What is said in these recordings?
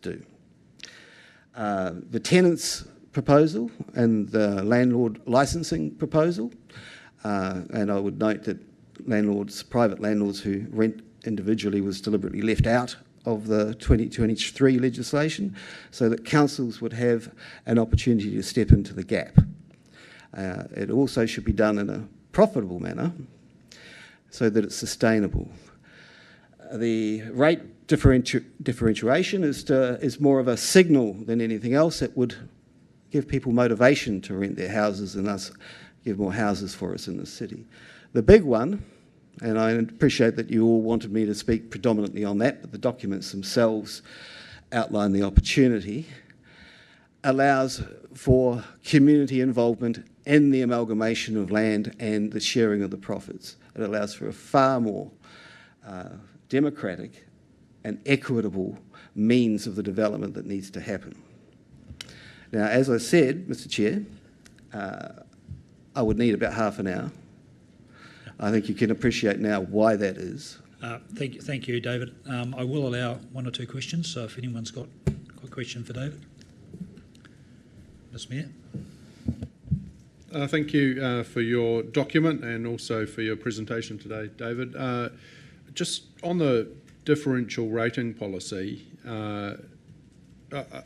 do. The tenants proposal and the landlord licensing proposal, and I would note that private landlords who rent individually was deliberately left out of the 2023 legislation, so that councils would have an opportunity to step into the gap. It also should be done in a profitable manner so that it's sustainable. The rate differentiation is more of a signal than anything else. It would give people motivation to rent their houses and thus give more houses for us in the city. The big one, and I appreciate that you all wanted me to speak predominantly on that, but the documents themselves outline the opportunity, allows for community involvement in the amalgamation of land and the sharing of the profits. It allows for a far more democratic and equitable means of the development that needs to happen. Now, as I said, Mr. Chair, I would need about half an hour. I think you can appreciate now why that is. Thank you, David. I will allow one or two questions, so if anyone's got a question for David. Ms. Mayor. Thank you for your document and also for your presentation today, David. Just on the differential rating policy,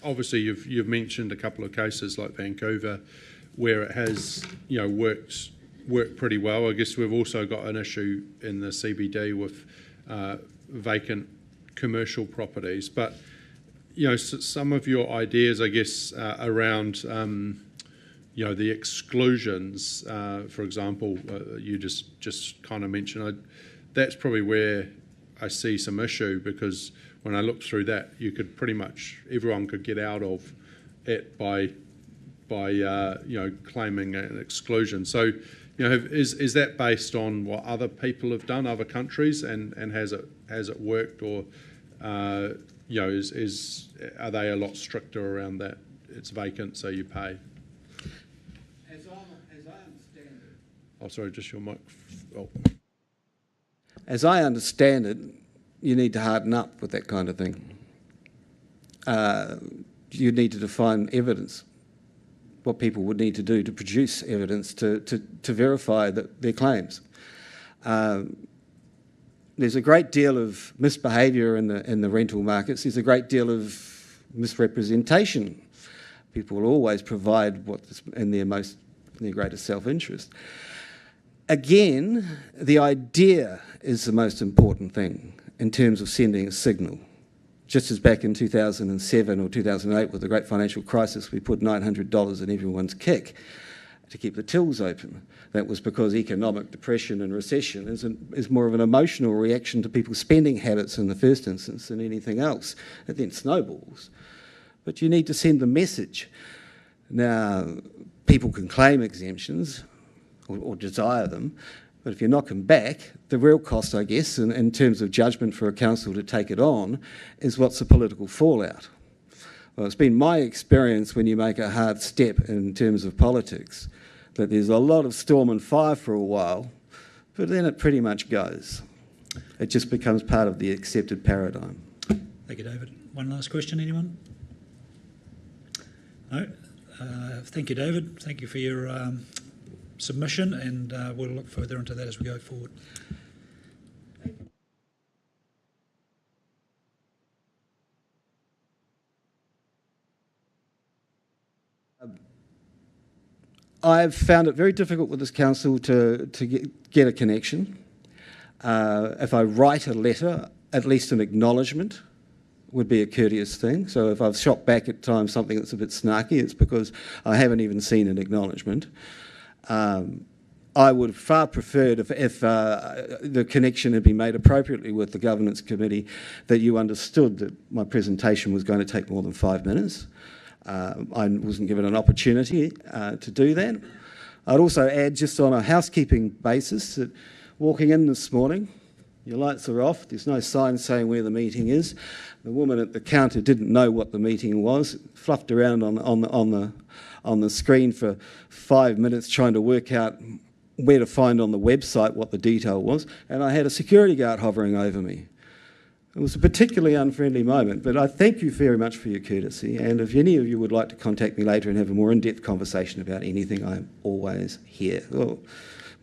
obviously you've mentioned a couple of cases like Vancouver where it has worked pretty well. I guess we've also got an issue in the CBD with vacant commercial properties, but some of your ideas, I guess, around the exclusions, for example, you just kind of mentioned, that's probably where I see some issue, because when I look through that, you could pretty much, everyone could get out of it by claiming an exclusion. So, is that based on what other people have done, other countries, and has it worked, or are they a lot stricter around that? It's vacant, so you pay. As I understand it. Oh, sorry, just your mic. Oh. As I understand it, you need to harden up with that kind of thing. You need to define evidence, what people would need to do to produce evidence to verify their claims. There's a great deal of misbehaviour in the rental markets. There's a great deal of misrepresentation. People will always provide what's in their greatest self-interest. Again, the idea is the most important thing in terms of sending a signal. Just as back in 2007 or 2008 with the great financial crisis, we put $900 in everyone's kick to keep the tills open. That was because economic depression and recession is more of an emotional reaction to people's spending habits in the first instance than anything else. It then snowballs. But you need to send the message. Now, people can claim exemptions or desire them, but if you knock them back, the real cost, I guess, in terms of judgment for a council to take it on, is what's the political fallout. Well, it's been my experience when you make a hard step in terms of politics that there's a lot of storm and fire for a while, but then it pretty much goes. It just becomes part of the accepted paradigm. Thank you, David. One last question, anyone? No? Thank you, David. Thank you for your submission, and we'll look further into that as we go forward. I've found it very difficult with this council to get a connection. If I write a letter, at least an acknowledgement would be a courteous thing. So if I've shot back at times something that's a bit snarky, it's because I haven't even seen an acknowledgement. I would have far preferred if the connection had been made appropriately with the Governance Committee, that you understood that my presentation was going to take more than 5 minutes. I wasn't given an opportunity to do that. I'd also add, just on a housekeeping basis, that walking in this morning, your lights are off, there's no sign saying where the meeting is. The woman at the counter didn't know what the meeting was, fluffed around on the screen for 5 minutes trying to work out where to find on the website what the detail was, and I had a security guard hovering over me. It was a particularly unfriendly moment, but I thank you very much for your courtesy, and if any of you would like to contact me later and have a more in-depth conversation about anything, I'm always here. Well,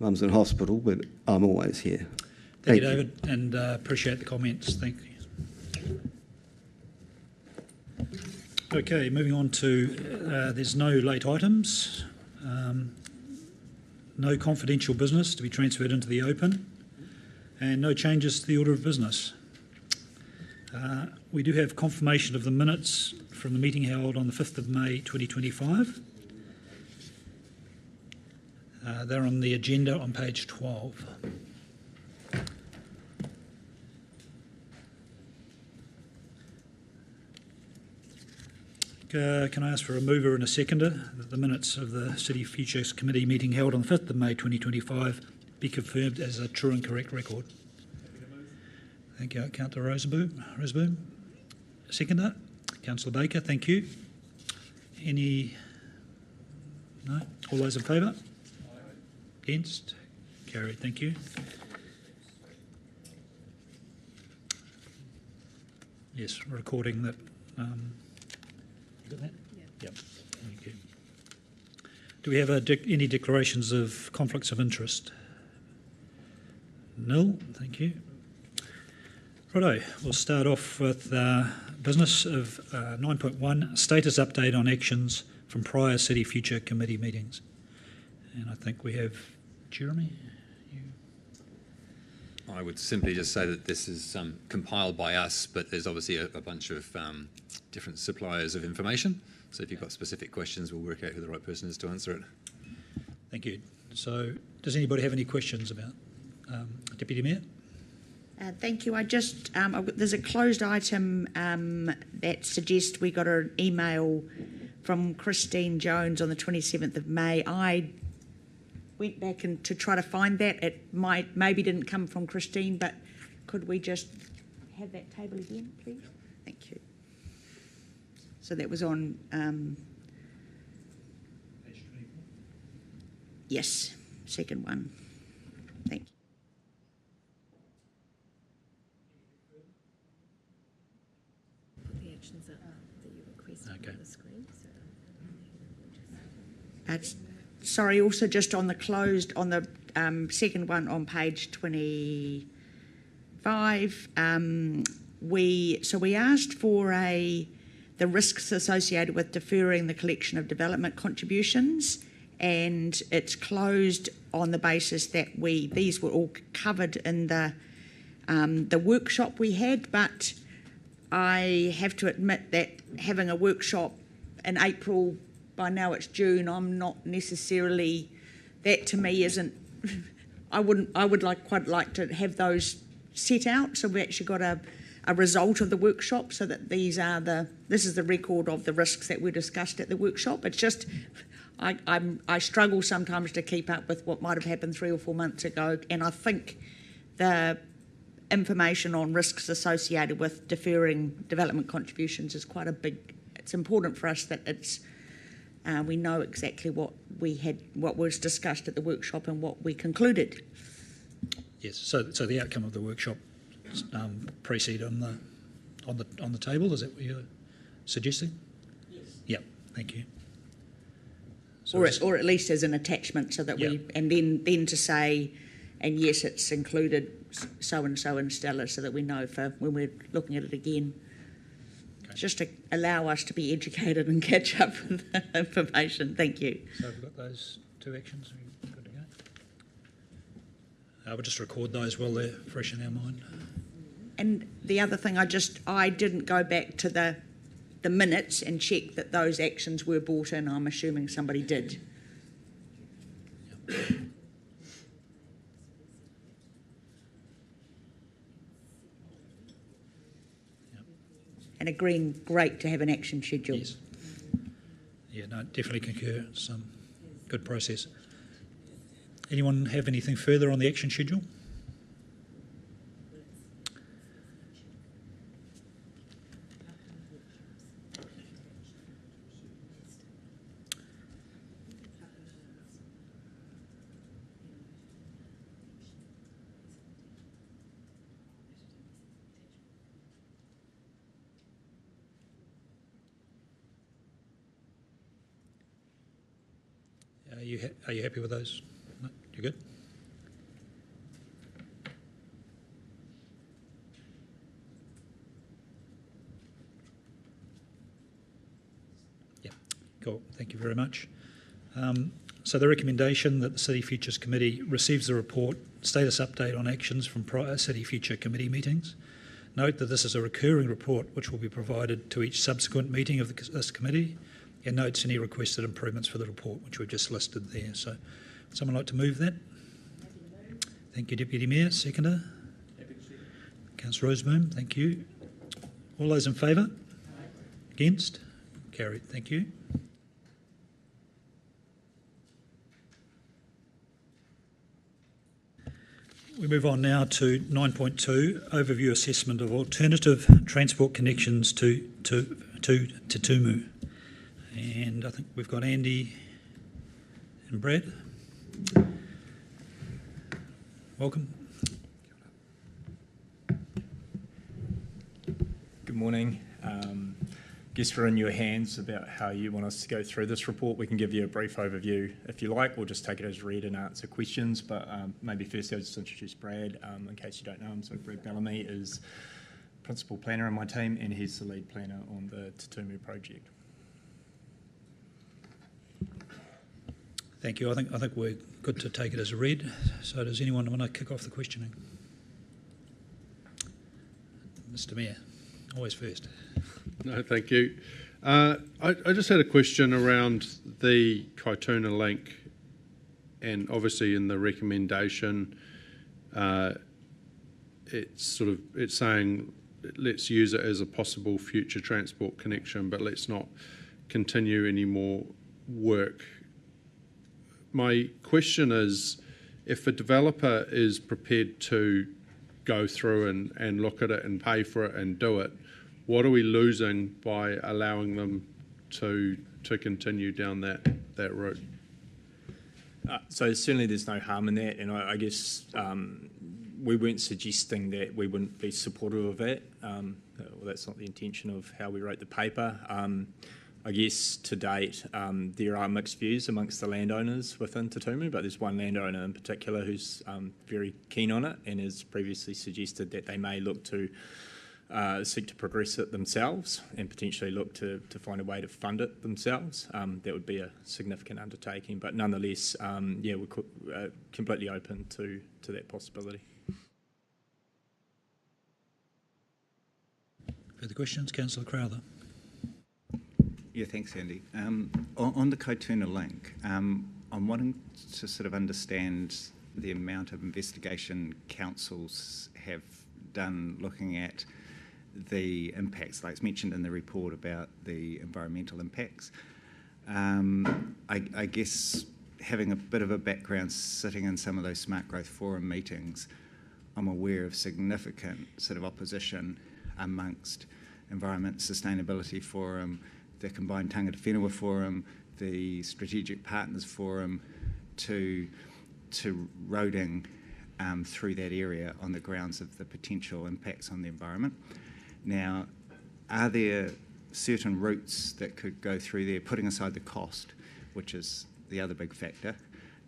Mum's in hospital, but I'm always here. Thank you, David, and appreciate the comments. Thank you. Okay, moving on to, there's no late items, no confidential business to be transferred into the open, and no changes to the order of business. We do have confirmation of the minutes from the meeting held on the 5th of May 2025. They're on the agenda on page 12. Can I ask for a mover and a seconder that the minutes of the City Futures Committee meeting held on the 5th of May 2025 be confirmed as a true and correct record? Thank you, Councillor Roseboom. Seconder, Councillor Baker, thank you. Any? No? All those in favour? Against? Carried, thank you. Yes, recording that. You got that? Yeah. Yep, thank you. Do we have any declarations of conflicts of interest? Nil, thank you. Righto, we'll start off with business of 9.1, status update on actions from prior City Future Committee meetings. And I think we have Jeremy. I would simply just say that this is compiled by us, but there's obviously a bunch of different suppliers of information. So if you've got specific questions, we'll work out who the right person is to answer it. Thank you. So does anybody have any questions about Deputy Mayor? Thank you. I just, there's a closed item that suggests we got an email from Christine Jones on the 27th of May. I went back to try to find that. It maybe didn't come from Christine, but could we just have that table again, please? Thank you. So that was on... Page 24. Yes, second one. Thank you. The actions that you requested Okay. on the screen. Sorry, also just on the closed, on the second one on page 25, we asked for the risks associated with deferring the collection of development contributions, and it's closed on the basis that these were all covered in the workshop we had, but I have to admit that having a workshop in April, by now it's June, I'm not necessarily, that to me isn't, I would quite like to have those set out so we actually got a result of the workshop, so that this is the record of the risks that were discussed at the workshop. It's just, I struggle sometimes to keep up with what might have happened 3 or 4 months ago, and I think the information on risks associated with deferring development contributions is quite a big, it's important for us that it's we know exactly what was discussed at the workshop and what we concluded. Yes. So the outcome of the workshop precede on the table. Is that what you're suggesting? Yes. Yep. Thank you. So Or at least as an attachment, so that Yep. and then to say, and yes, it's included so and so in Stella, so that we know for when we're looking at it again. Okay. Just to allow us to be educated and catch up with the information. Thank you. So we've got those 2 actions. Are we good to go? We'll just record those while they're fresh in our mind. And the other thing, I didn't go back to the minutes and check that those actions were brought in. I'm assuming somebody did. Yep. And agreeing, great to have an action schedule. Yes. Yeah, no, definitely concur. It's good process. Anyone have anything further on the action schedule? Are you happy with those? No? You good? Yeah, cool. Thank you very much. So the recommendation that the City Futures Committee receives the report, status update on actions from prior City Future Committee meetings. Note that this is a recurring report which will be provided to each subsequent meeting of this committee, and notes any requested improvements for the report, which we've just listed there. So, would someone like to move that? Thank you, Deputy Mayor. Seconder? Councillor Rosenbaum, thank you. All those in favour? Against? Carried, thank you. We move on now to 9.2, overview assessment of alternative transport connections to Tumu. And I think we've got Andy and Brad. Welcome. Good morning. Guess we're in your hands about how you want us to go through this report. We can give you a brief overview if you like, or just take it as read and answer questions. But maybe first I'll just introduce Brad, in case you don't know him. So Brad Bellamy is principal planner on my team, and he's the lead planner on the Tumu project. Thank you. I think we're good to take it as a read. So does anyone want to kick off the questioning? Mr. Mayor, always first. No, thank you. I just had a question around the Kaituna link, and obviously in the recommendation, it's saying let's use it as a possible future transport connection, but let's not continue any more work. My question is, if a developer is prepared to go through and look at it and pay for it and do it, what are we losing by allowing them to continue down that route? So certainly there's no harm in that, and I guess we weren't suggesting that we wouldn't be supportive of that. Well, that's not the intention of how we wrote the paper. I guess to date there are mixed views amongst the landowners within Te Tumu, but there's one landowner in particular who's very keen on it and has previously suggested that they may look to seek to progress it themselves and potentially look to find a way to fund it themselves. That would be a significant undertaking, but nonetheless, yeah, we're completely open to that possibility. Further questions? Councillor Crowther. Yeah, thanks, Andy. On the Kaituna link, I'm wanting to sort of understand the amount of investigation councils have done looking at the impacts, like it's mentioned in the report about the environmental impacts. I guess having a bit of a background sitting in some of those Smart Growth Forum meetings, I'm aware of significant sort of opposition amongst Environment Sustainability Forum, the Combined Tangata Whenua Forum, the Strategic Partners Forum, to roading through that area on the grounds of the potential impacts on the environment. Now, are there certain routes that could go through there, putting aside the cost, which is the other big factor?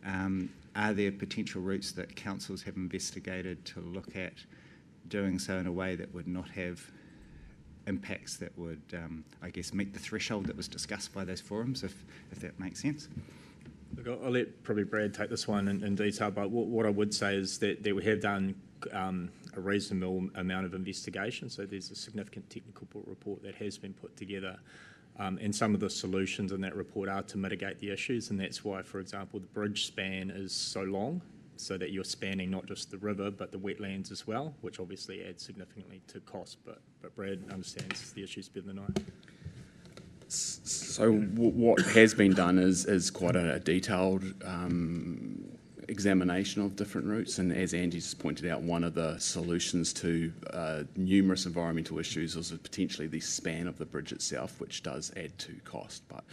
Are there potential routes that councils have investigated to look at doing so in a way that would not have impacts that would, I guess, meet the threshold that was discussed by those forums, if that makes sense? Look, I'll let probably Brad take this one in detail, but what I would say is that we have done a reasonable amount of investigation, so there's a significant technical report that has been put together, and some of the solutions in that report are to mitigate the issues, and that's why, for example, the bridge span is so long, so that you're spanning not just the river but the wetlands as well, which obviously adds significantly to cost, but Brad understands the issues better than I. So what has been done is quite a detailed examination of different routes, and as Andy just pointed out, one of the solutions to numerous environmental issues is potentially the span of the bridge itself, which does add to cost. But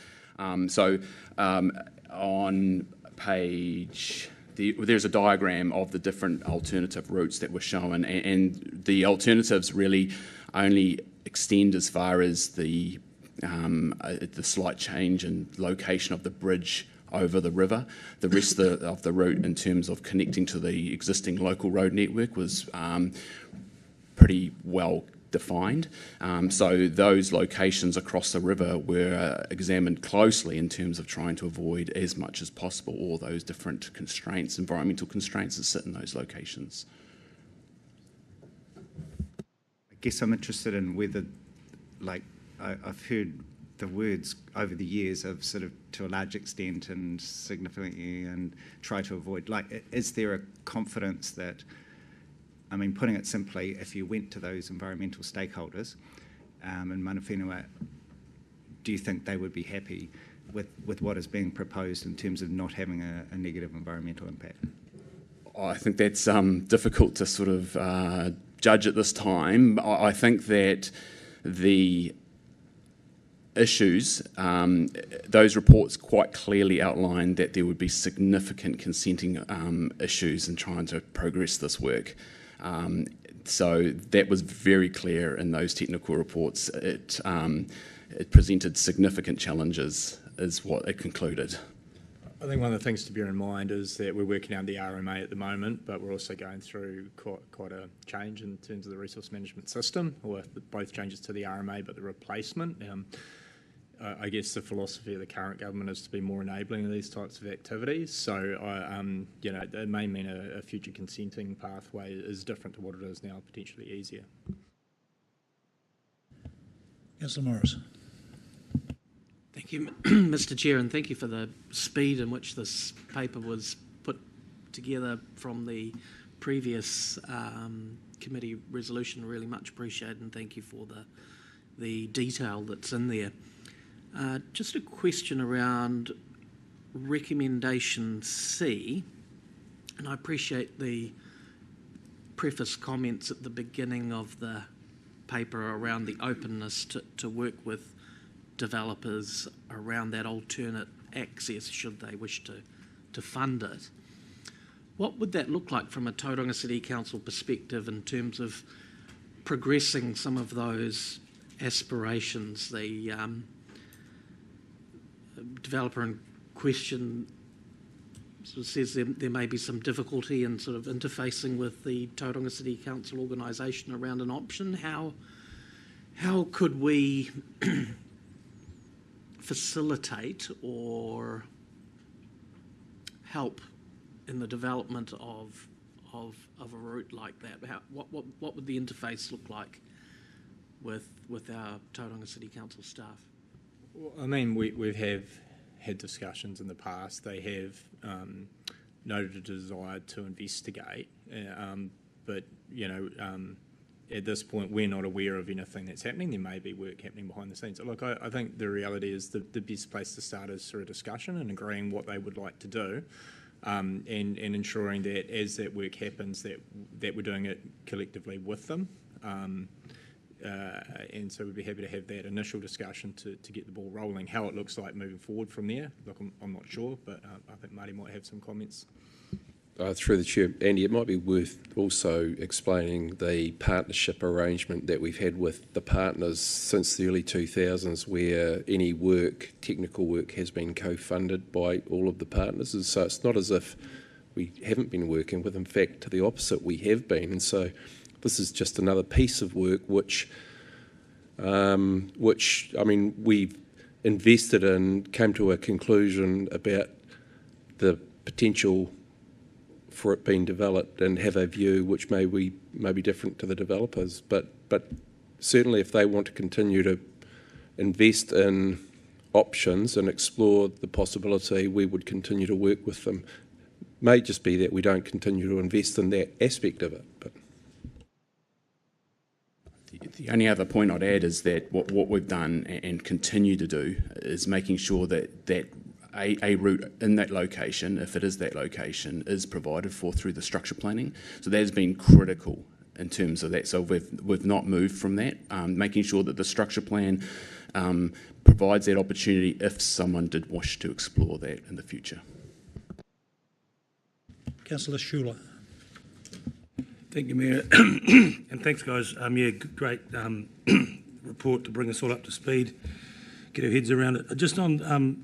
on page, there's a diagram of the different alternative routes that were shown, and the alternatives really only extend as far as the slight change in location of the bridge over the river. The rest of the route, in terms of connecting to the existing local road network, was pretty well defined. So those locations across the river were examined closely in terms of trying to avoid as much as possible all those different constraints, environmental constraints that sit in those locations. I guess I'm interested in whether, like, I've heard the words over the years of sort of to a large extent and significantly and try to avoid, like, is there a confidence that, I mean, putting it simply, if you went to those environmental stakeholders in Mana Whenua, do you think they would be happy with what is being proposed in terms of not having a negative environmental impact? I think that's difficult to sort of judge at this time. I think that the issues, those reports quite clearly outlined that there would be significant consenting issues in trying to progress this work. So that was very clear in those technical reports. It presented significant challenges, is what it concluded. I think one of the things to bear in mind is that we're working on the RMA at the moment, but we're also going through quite a change in terms of the resource management system, or both changes to the RMA, but the replacement. I guess the philosophy of the current government is to be more enabling of these types of activities. So, it may mean a future consenting pathway is different to what it is now, potentially easier. Councillor Morris. Thank you, Mr. Chair, and thank you for the speed in which this paper was put together from the previous committee resolution. Really much appreciated, and thank you for the detail that's in there. Just a question around recommendation C, and I appreciate the preface comments at the beginning of the paper around the openness to work with developers around that alternate access should they wish to fund it. What would that look like from a Tauranga City Council perspective in terms of progressing some of those aspirations? The developer in question sort of says there may be some difficulty in sort of interfacing with the Tauranga City Council organisation around an option. How could we facilitate or help in the development of a route like that? What would the interface look like with our Tauranga City Council staff? Well, I mean, we have had discussions in the past. They have noted a desire to investigate, but at this point we're not aware of anything that's happening. There may be work happening behind the scenes. Look, I think the reality is the best place to start is through a discussion and agreeing what they would like to do, and ensuring that as that work happens that we're doing it collectively with them. And so we'd be happy to have that initial discussion to get the ball rolling. How it looks like moving forward from there, look, I'm not sure, but I think Marty might have some comments. Through the Chair, Andy, it might be worth also explaining the partnership arrangement that we've had with the partners since the early 2000s, where any work, technical work, has been co-funded by all of the partners. And so it's not as if we haven't been working with. In fact, to the opposite, we have been. And so this is just another piece of work which I mean, we've invested in, came to a conclusion about the potential for it being developed, and have a view which may be different to the developers. But certainly if they want to continue to invest in options and explore the possibility, we would continue to work with them. May just be that we don't continue to invest in that aspect of it. But the only other point I'd add is that what we've done and continue to do is making sure that a route in that location, if it is that location, is provided for through the structure planning. So that has been critical in terms of that. So we've not moved from that, making sure that the structure plan provides that opportunity if someone did wish to explore that in the future. Councillor Schuler. Thank you, Mayor. And thanks, guys. Great report to bring us all up to speed, get our heads around it. Just on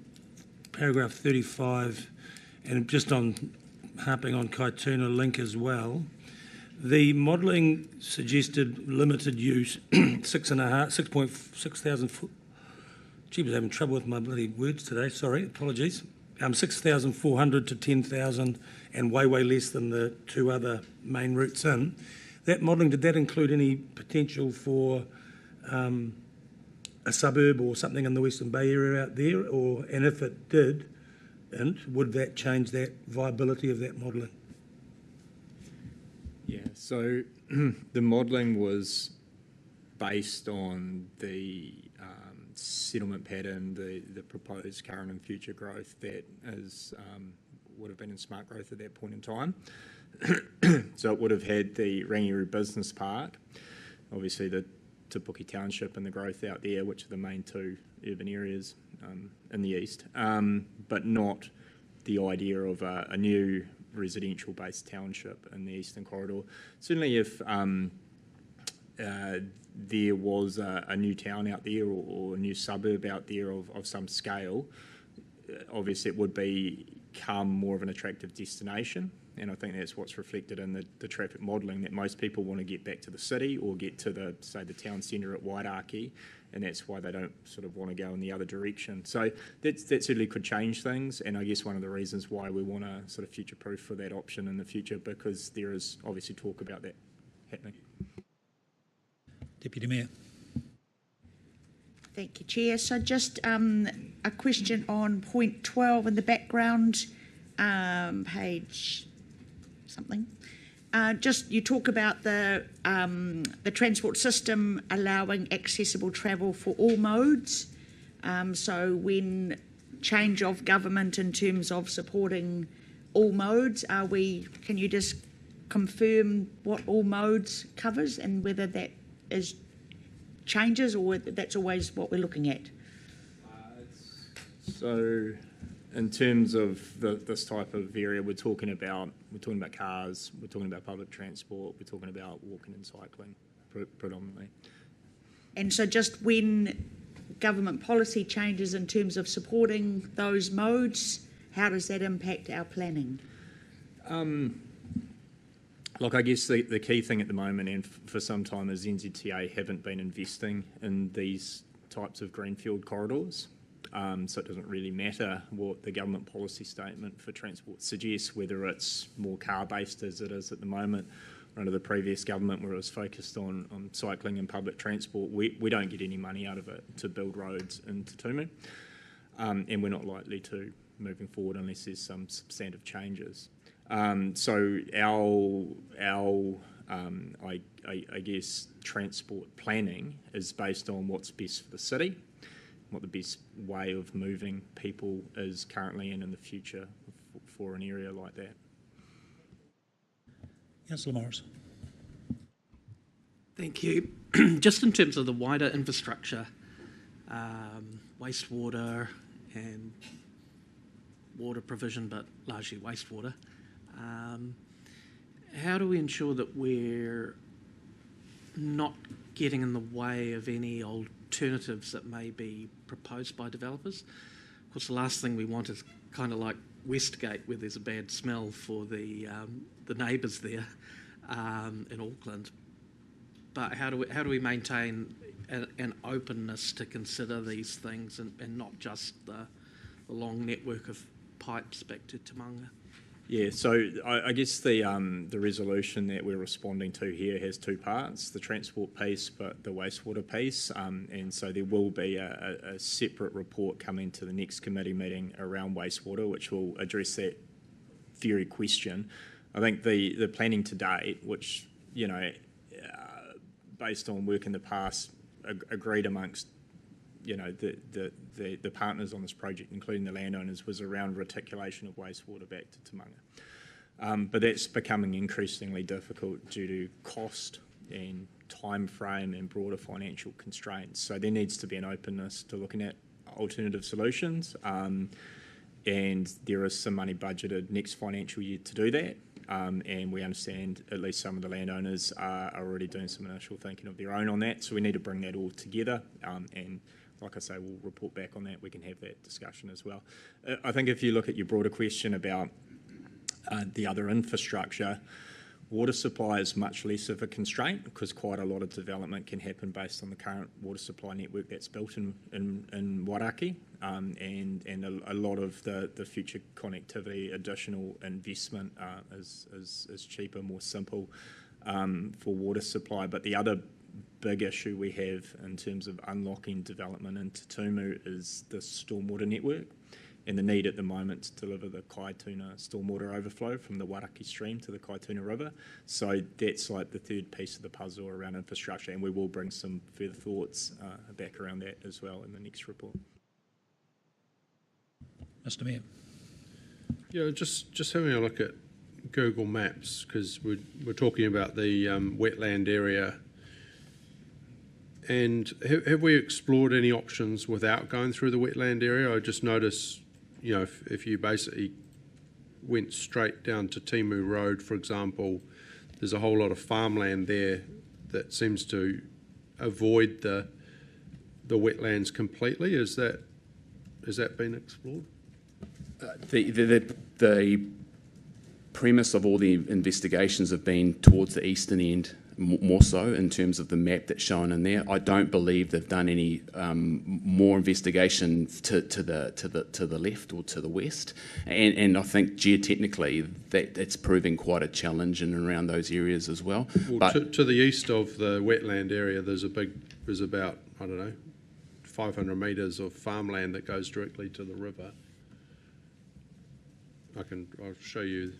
paragraph 35, and just on harping on Kaituna Link as well, the modelling suggested limited use, 6,000 foot. Gee, I was having trouble with my bloody words today. Sorry, apologies. 6,400 to 10,000, and way less than the two other main routes in. That modelling, did that include any potential for a suburb or something in the Western Bay area out there? And if it did, would that change that viability of that modelling? Yeah, so the modelling was based on the settlement pattern, the proposed current and future growth that is would have been in smart growth at that point in time. So it would have had the Rangiru Business Park, obviously the Te Puke Township and the growth out there, which are the main two urban areas in the east, but not the idea of a new residential-based township in the Eastern Corridor. Certainly if there was a new town out there or a new suburb out there of some scale, obviously it would become more of an attractive destination. And I think that's what's reflected in the traffic modelling, that most people want to get back to the city or get to the town centre at Wairaki, and that's why they don't sort of want to go in the other direction. So that certainly could change things, and I guess one of the reasons why we want to sort of future-proof for that option in the future, because there is obviously talk about that happening. Deputy Mayor. Thank you, Chair. So just a question on point 12 in the background, page something. Just you talk about the transport system allowing accessible travel for all modes. So when change of government in terms of supporting all modes, can you just confirm what all modes covers and whether that is changes or that's always what we're looking at? So in terms of this type of area, we're talking about cars, we're talking about public transport, we're talking about walking and cycling predominantly. And so just when government policy changes in terms of supporting those modes, how does that impact our planning? Look, I guess the key thing at the moment and for some time is NZTA haven't been investing in these types of greenfield corridors. So it doesn't really matter what the government policy statement for transport suggests, whether it's more car-based as it is at the moment, or under the previous government where it was focused on cycling and public transport. We don't get any money out of it to build roads into Tumu, and we're not likely to moving forward unless there's some substantive changes. So I guess transport planning is based on what's best for the city, what the best way of moving people is currently and in the future for an area like that. Councillor Morris. Thank you. Just in terms of the wider infrastructure, wastewater and water provision, but largely wastewater, how do we ensure that we're not getting in the way of any alternatives that may be proposed by developers? Of course, the last thing we want is kind of like Westgate, where there's a bad smell for the neighbours there in Auckland. But how do we maintain an openness to consider these things and not just the long network of pipes back to Tauranga? Yeah, so I guess the resolution that we're responding to here has two parts, the transport piece but the wastewater piece, and so there will be a separate report coming to the next committee meeting around wastewater which will address that very question. I think the planning to date, which, you know, based on work in the past, agreed amongst, you know, the partners on this project, including the landowners, was around reticulation of wastewater back to Tauranga. But that's becoming increasingly difficult due to cost and time frame and broader financial constraints. So there needs to be an openness to looking at alternative solutions, and there is some money budgeted next financial year to do that. And we understand at least some of the landowners are already doing some initial thinking of their own on that. So we need to bring that all together and like I say, we'll report back on that. We can have that discussion as well. I think if you look at your broader question about the other infrastructure, water supply is much less of a constraint because quite a lot of development can happen based on the current water supply network that's built in Wairaki, and a lot of the future connectivity, additional investment is cheaper, more simple for water supply. But the other big issue we have in terms of unlocking development into Tumu is the stormwater network and the need at the moment to deliver the Kaituna stormwater overflow from the Wairaki stream to the Kaituna River. So that's like the third piece of the puzzle around infrastructure, and we will bring some further thoughts back around that as well in the next report. Mr. Mayor. Yeah, just having a look at Google Maps, because we're talking about the wetland area. And have we explored any options without going through the wetland area? I just noticed, you know, if you basically went straight down to Timu Road, for example, there's a whole lot of farmland there that seems to avoid the wetlands completely. Has that been explored? The premise of all the investigations have been towards the eastern end, more so in terms of the map that's shown in there. I don't believe they've done any more investigation to the left or to the west, and I think geotechnically that's proving quite a challenge in and around those areas as well. Well, but to the east of the wetland area, there's about, I don't know, 500 metres of farmland that goes directly to the river. I'll show you.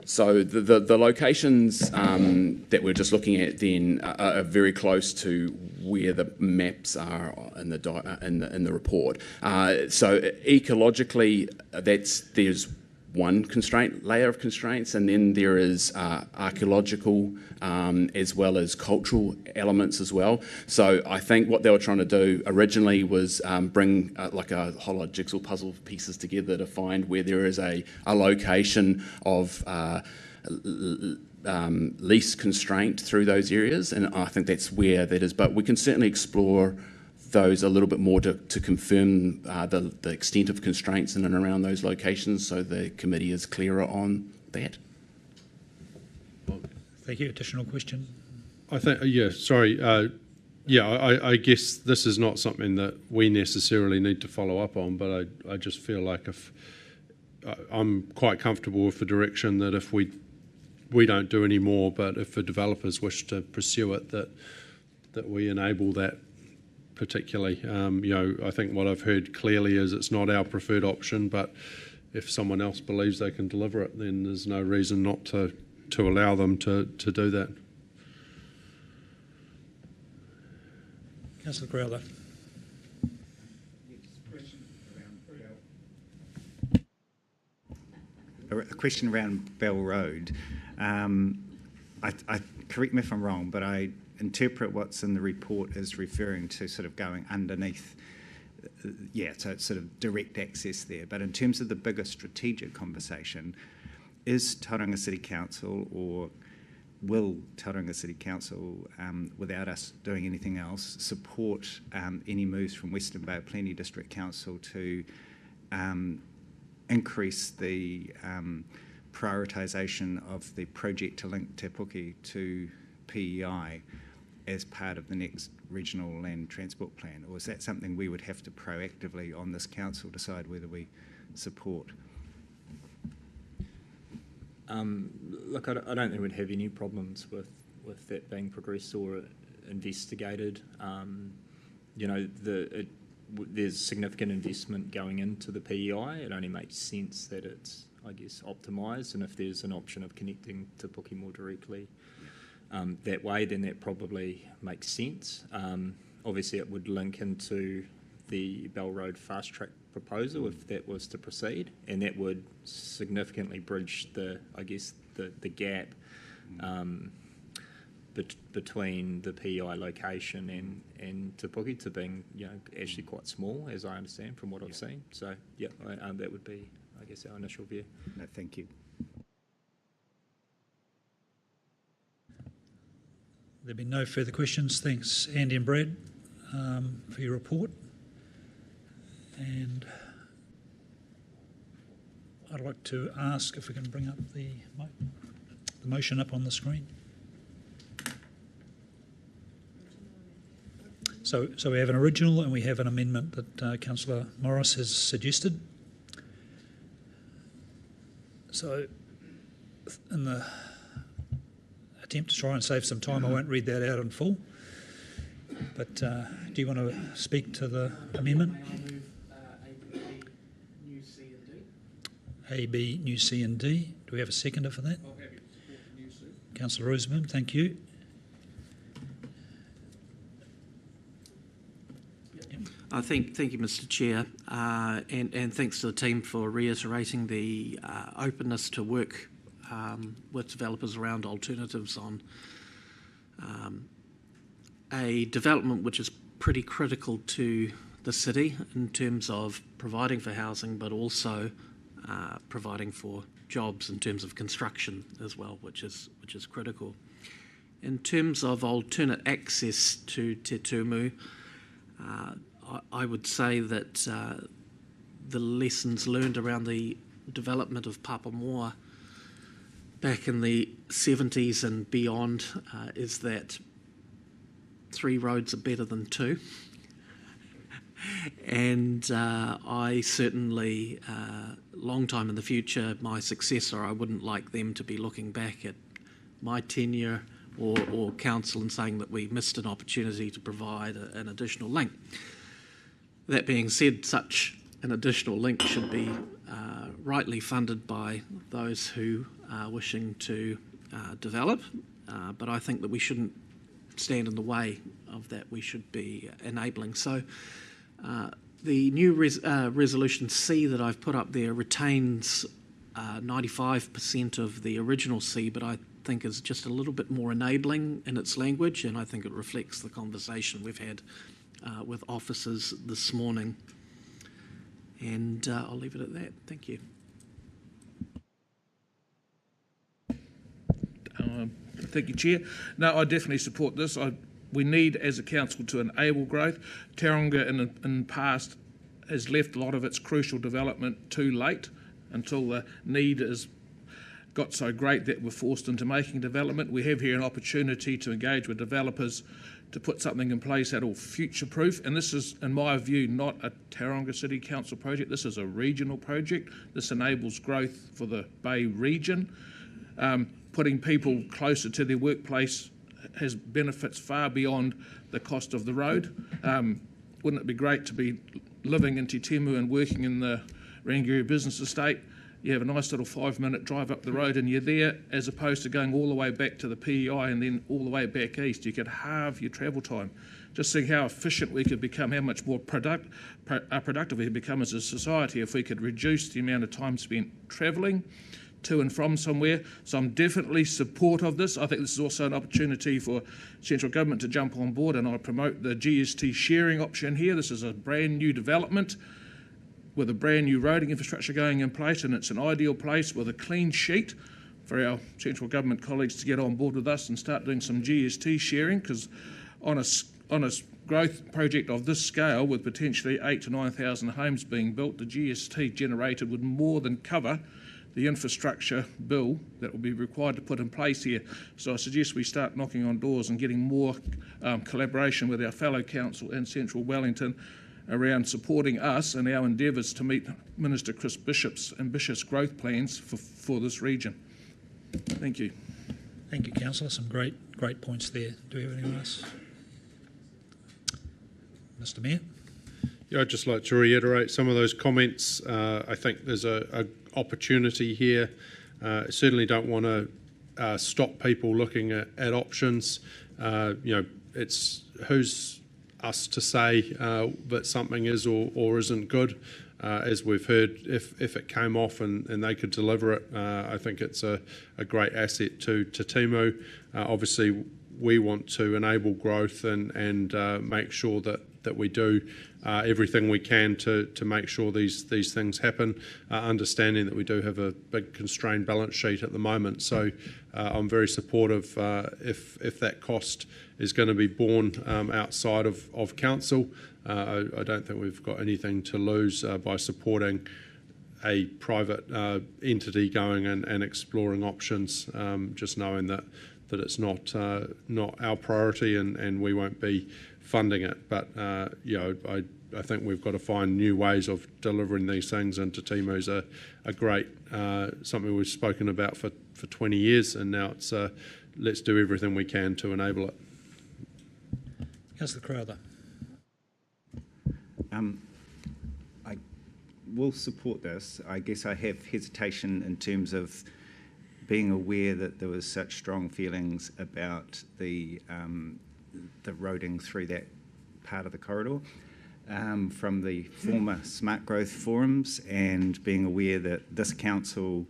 So the locations that we're just looking at then are very close to where the maps are in the report. So ecologically, there's one layer of constraints, and then there is archaeological as well as cultural elements as well. So I think what they were trying to do originally was bring like a whole lot of jigsaw puzzle pieces together to find where there is a location of least constraint through those areas, and I think that's where that is. But we can certainly explore those a little bit more to confirm the extent of constraints in and around those locations, so the committee is clearer on that. Thank you. Additional question? I think, yeah, sorry. I guess this is not something that we necessarily need to follow up on, but I just feel like I'm quite comfortable with the direction that if we don't do any more, but if the developers wish to pursue it, that we enable that particularly. I think what I've heard clearly is it's not our preferred option, but if someone else believes they can deliver it, then there's no reason not to allow them to do that. Councillor Growler. A question around Bell Road. Correct me if I'm wrong, but I interpret what's in the report as referring to sort of going underneath, so it's sort of direct access there. But in terms of the bigger strategic conversation, is Tauranga City Council, or will Tauranga City Council, without us doing anything else, support any moves from Western Bay Plenty District Council to increase the prioritisation of the project to link Te Puke to PEI as part of the next regional land transport plan? Or is that something we would have to proactively on this council decide whether we support? Look, I don't think we'd have any problems with that being progressed or investigated. There's significant investment going into the PEI. It only makes sense that it's I guess, optimised, and if there's an option of connecting Te Puke more directly that way, then that probably makes sense. Obviously, it would link into the Bell Road fast track proposal if that was to proceed, and that would significantly bridge the gap between the PEI location and Te Puke to being, actually quite small, as I understand from what I've seen. So, that would be, I guess, our initial view. No, thank you. There've been no further questions. Thanks, Andy and Brad, for your report. And I'd like to ask if we can bring up the motion up on the screen. So we have an original and we have an amendment that Councillor Morris has suggested. So in the attempt to try and save some time, I won't read that out in full. But do you want to speak to the amendment? A, B, new C and D. Do we have a seconder for that? I'll have you support the new C. Councillor Rosenbaum, thank you. Thank you, Mr. Chair, and thanks to the team for reiterating the openness to work with developers around alternatives on a development which is pretty critical to the city in terms of providing for housing, but also providing for jobs in terms of construction as well, which is critical. In terms of alternate access to Te Tumu, I would say that the lessons learned around the development of Papamoa back in the 70s and beyond is that 3 roads are better than 2. And I certainly, long time in the future, my successor, I wouldn't like them to be looking back at my tenure or council and saying that we missed an opportunity to provide an additional link. That being said, such an additional link should be rightly funded by those who are wishing to develop, but I think that we shouldn't stand in the way of that. We should be enabling. So the new resolution C that I've put up there retains 95% of the original C, but I think is just a little bit more enabling in its language, and I think it reflects the conversation we've had with officers this morning. And I'll leave it at that. Thank you. Thank you, Chair. No, I definitely support this. We need, as a council, to enable growth. Tauranga in the past has left a lot of its crucial development too late, until the need has got so great that we're forced into making development. We have here an opportunity to engage with developers to put something in place that will future-proof. And this is, in my view, not a Tauranga City Council project. This is a regional project. This enables growth for the Bay region. Putting people closer to their workplace has benefits far beyond the cost of the road. Wouldn't it be great to be living in Te Temu and working in the Rangiora Business Estate? You have a nice little 5-minute drive up the road and you're there, as opposed to going all the way back to the PEI and then all the way back east. You could halve your travel time. Just think how efficient we could become, how much more productive we could become as a society if we could reduce the amount of time spent travelling to and from somewhere. So I'm definitely support of this. I think this is also an opportunity for central government to jump on board, and I promote the GST sharing option here. This is a brand new development with a brand new roading infrastructure going in place, and it's an ideal place with a clean sheet for our central government colleagues to get on board with us and start doing some GST sharing, because on a growth project of this scale, with potentially 8,000 to 9,000 homes being built, the GST generated would more than cover the infrastructure bill that will be required to put in place here. So I suggest we start knocking on doors and getting more collaboration with our fellow council in Central Wellington around supporting us and our endeavours to meet Minister Chris Bishop's ambitious growth plans for this region. Thank you. Thank you, Councillor. Some great points there. Do we have anyone else? Mr. Mayor? Yeah, I'd just like to reiterate some of those comments. I think there's a opportunity here. Certainly don't want to stop people looking at options. It's who's us to say that something is or isn't good. As we've heard, if it came off and they could deliver it, I think it's a great asset to Timu. Obviously, we want to enable growth and make sure that we do everything we can to make sure these things happen, understanding that we do have a big constrained balance sheet at the moment. So I'm very supportive if that cost is going to be borne outside of council. I don't think we've got anything to lose by supporting a private entity going and exploring options, just knowing that it's not our priority and we won't be funding it. But I think we've got to find new ways of delivering these things, and Te Timu's a great something we've spoken about for 20 years, and now it's let's do everything we can to enable it. Councillor Crowther. I will support this. I guess I have hesitation in terms of being aware that there was such strong feelings about the roading through that part of the corridor from the former smart growth forums, and being aware that this council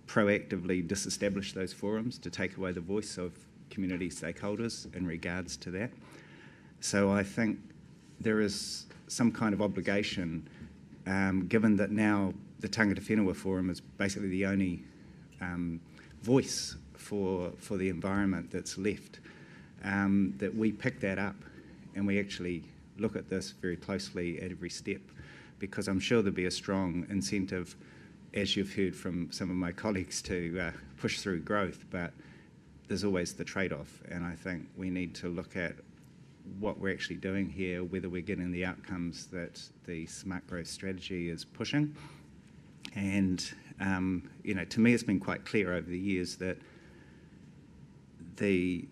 proactively disestablished those forums to take away the voice of community stakeholders in regards to that. So I think there is some kind of obligation, given that now the Tangata Whenua Forum is basically the only voice for the environment that's left, that we pick that up and we actually look at this very closely at every step, because I'm sure there'll be a strong incentive, as you've heard from some of my colleagues, to push through growth, but there's always the trade-off, and I think we need to look at what we're actually doing here, whether we're getting the outcomes that the smart growth strategy is pushing. And to me, it's been quite clear over the years that the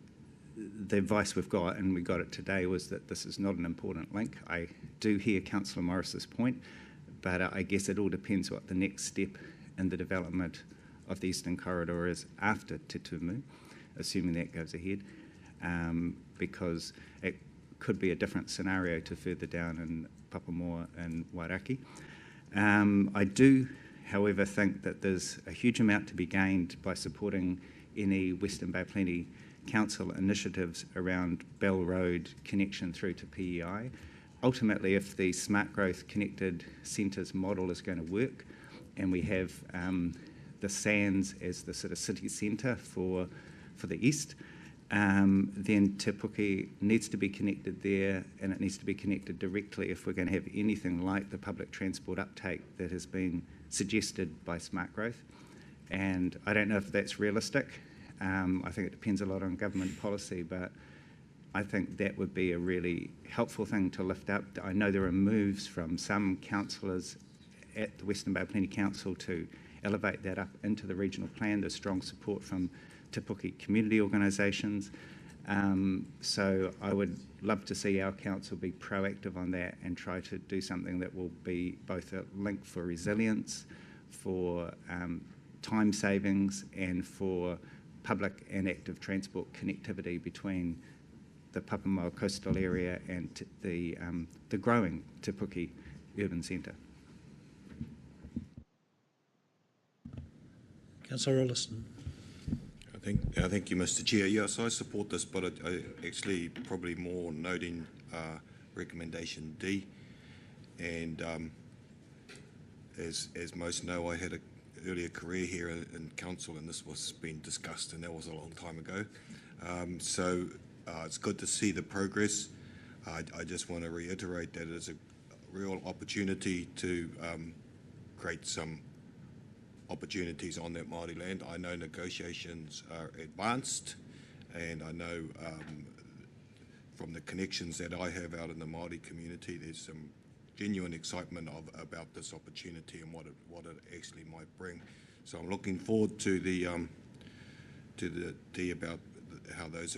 advice we've got, and we got it today, was that this is not an important link. I do hear Councillor Morris's point, but I guess it all depends what the next step in the development of the Eastern Corridor is after Te Tumu, assuming that goes ahead, because it could be a different scenario to further down in Papamoa and Wairaki. I do, however, think that there's a huge amount to be gained by supporting any Western Bay Plenty Council initiatives around Bell Road connection through to PEI. Ultimately, if the smart growth connected centres model is going to work, and we have the Sands as the sort of city centre for the east, then Te Puke needs to be connected there, and it needs to be connected directly if we're going to have anything like the public transport uptake that has been suggested by smart growth. And I don't know if that's realistic. I think it depends a lot on government policy, but I think that would be a really helpful thing to lift up. I know there are moves from some councillors at the Western Bay Plenty Council to elevate that up into the regional plan. There's strong support from Te Puke community organisations. So I would love to see our council be proactive on that and try to do something that will be both a link for resilience, for time savings, and for public and active transport connectivity between the Papamoa coastal area and the growing Te Puke urban centre. Councillor Rolleston. Thank you, Mr. Chair. Yes, I support this, but I actually probably more noting recommendation D. And as most know, I had an earlier career here in council, and this was being discussed, and that was a long time ago. So it's good to see the progress. I just want to reiterate that it's a real opportunity to create some opportunities on that Māori land. I know negotiations are advanced, and I know from the connections that I have out in the Māori community, there's some genuine excitement about this opportunity and what it actually might bring. So I'm looking forward to the about how those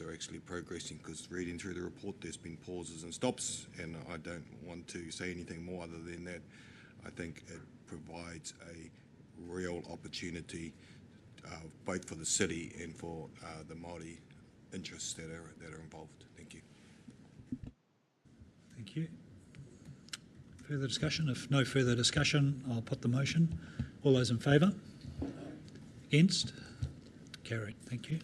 are actually progressing, because reading through the report there's been pauses and stops, and I don't want to say anything more other than that. I think it provides a real opportunity both for the city and for the Māori interests that are involved. Thank you. Thank you. Further discussion? If no further discussion, I'll put the motion. All those in favour? Against? Carried. Thank you.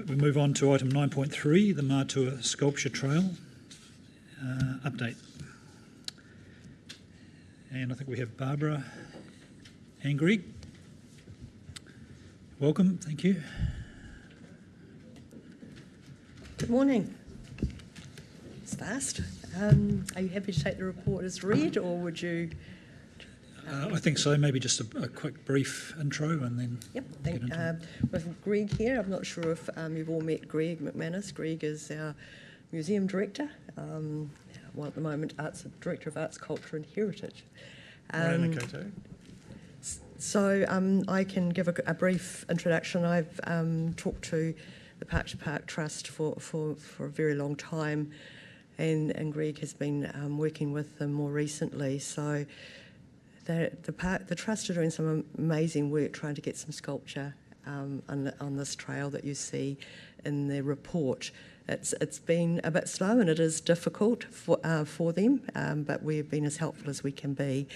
We move on to item 9.3, the Mātua Sculpture Trail update. And I think we have Barbara and Greg. Welcome. Thank you. Good morning. It's fast. Are you happy to take the report as read, or would you? I think so. Maybe just a quick brief intro and then. Yep. get into it. With Greg here, I'm not sure if you've all met Greg McManus. Greg is our museum director. Well, at the moment, director of Arts, Culture and Heritage. So I can give a brief introduction. I've talked to the Park to Park Trust for a very long time, and Greg has been working with them more recently. So the Trust are doing some amazing work trying to get some sculpture on this trail that you see in the report. It's been a bit slow and it is difficult for them, but we've been as helpful as we can be.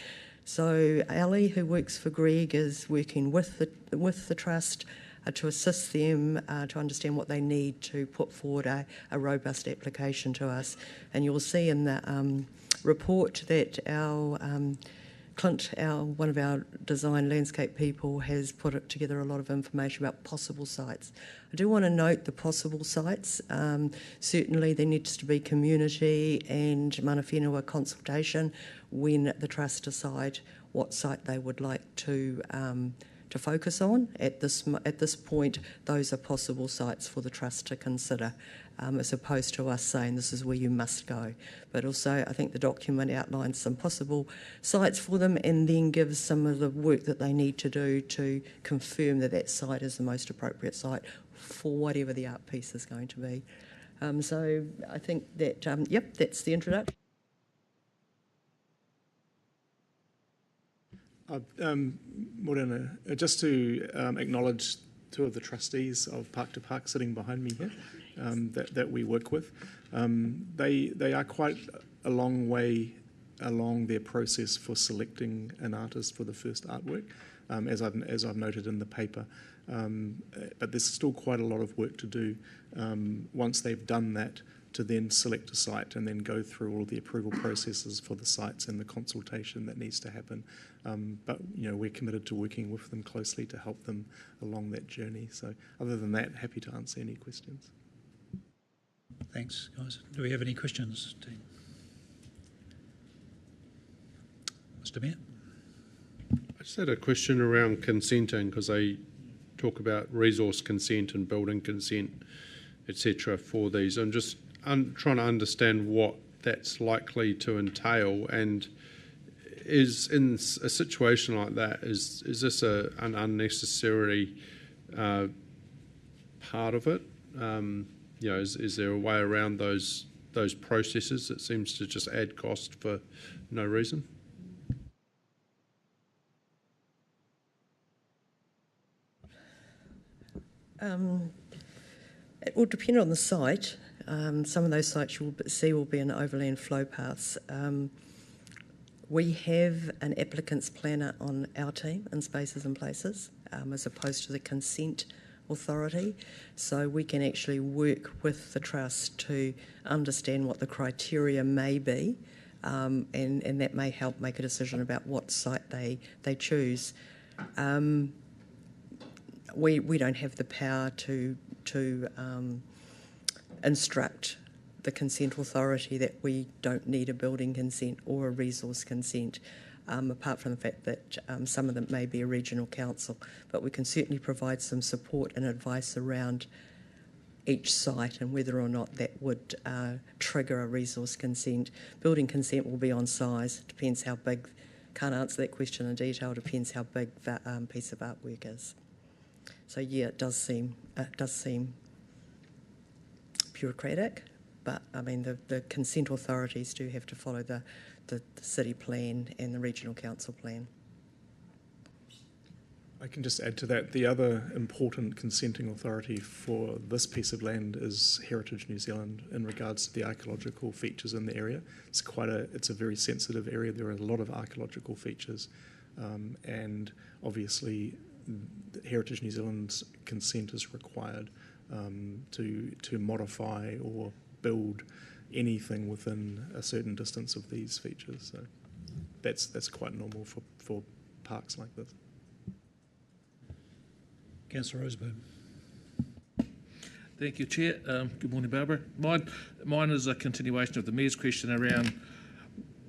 So Ali, who works for Greg, is working with the Trust to assist them to understand what they need to put forward a robust application to us. And you'll see in the report that our Clint, one of our design landscape people, has put together a lot of information about possible sites. I do want to note the possible sites. Certainly there needs to be community and mana whenua consultation when the Trust decide what site they would like to focus on. At this point, those are possible sites for the Trust to consider, as opposed to us saying this is where you must go. But also, I think the document outlines some possible sites for them and then gives some of the work that they need to do to confirm that that site is the most appropriate site for whatever the art piece is going to be. So I think that, yep, that's the introduction. Morena, just to acknowledge two of the trustees of Park to Park sitting behind me here that we work with. They are quite a long way along their process for selecting an artist for the first artwork, as I've noted in the paper. But there's still quite a lot of work to do once they've done that, to then select a site and then go through all of the approval processes for the sites and the consultation that needs to happen. But we're committed to working with them closely to help them along that journey. So other than that, happy to answer any questions. Thanks, guys. Do we have any questions, team? Mr. Mayor? I just had a question around consenting, because they talk about resource consent and building consent, etc. for these. I'm just trying to understand what that's likely to entail, and is in a situation like that, is this an unnecessary part of it? Is there a way around those processes that seems to just add cost for no reason? It will depend on the site. Some of those sites you will see will be in overland flow paths. We have an applicant's planner on our team in Spaces and Places, as opposed to the consent authority. So we can actually work with the Trust to understand what the criteria may be, and that may help make a decision about what site they choose. We don't have the power to instruct the consent authority that we don't need a building consent or a resource consent, apart from the fact that some of them may be a regional council. But we can certainly provide some support and advice around each site and whether or not that would trigger a resource consent. Building consent will be on size. It depends how big can't answer that question in detail. Depends how big that piece of artwork is. So yeah, it does seem bureaucratic, but I mean the consent authorities do have to follow the city plan and the regional council plan. I can just add to that, the other important consenting authority for this piece of land is Heritage New Zealand in regards to the archaeological features in the area. It's a very sensitive area. There are a lot of archaeological features, and obviously Heritage New Zealand's consent is required to modify or build anything within a certain distance of these features. So that's quite normal for parks like this. Councillor Roseburn. Thank you, Chair. Good morning, Barbara. Mine is a continuation of the Mayor's question around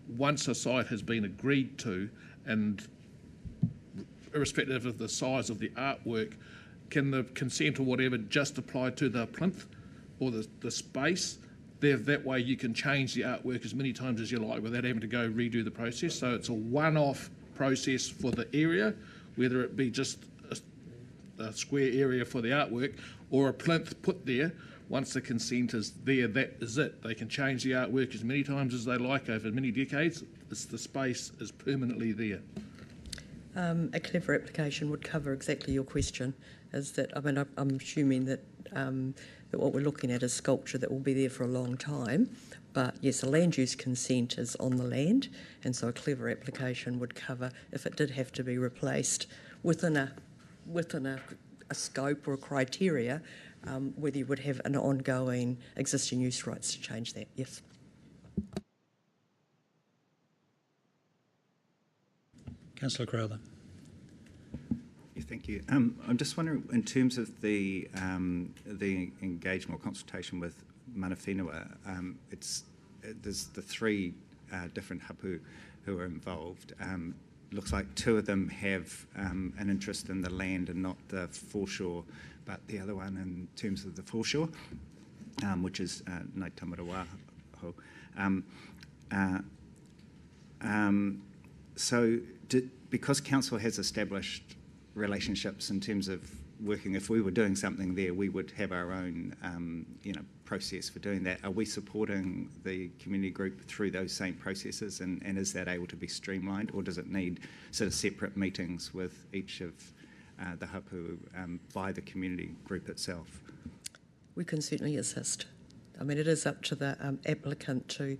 once a site has been agreed to, and irrespective of the size of the artwork, can the consent or whatever just apply to the plinth or the space? That way you can change the artwork as many times as you like without having to go redo the process. So it's a one-off process for the area, whether it be just a square area for the artwork or a plinth put there. Once the consent is there, that is it. They can change the artwork as many times as they like over many decades. The space is permanently there. A clever application would cover exactly your question. Is that, I mean, I'm assuming that that what we're looking at is sculpture that will be there for a long time. But yes, a land use consent is on the land, and so a clever application would cover if it did have to be replaced within a scope or a criteria, whether you would have an ongoing existing use rights to change that. Yes. Councillor Crowther. Yeah, thank you. I'm just wondering, in terms of the engagement or consultation with mana whenua, there's the three different hapu who are involved. Looks like two of them have an interest in the land and not the foreshore, but the other one in terms of the foreshore, which is Ngāi Tamarawaho. So because council has established relationships in terms of working, if we were doing something there, we would have our own process for doing that. Are we supporting the community group through those same processes, and is that able to be streamlined, or does it need sort of separate meetings with each of the hapu by the community group itself? We can certainly assist. I mean, it is up to the applicant to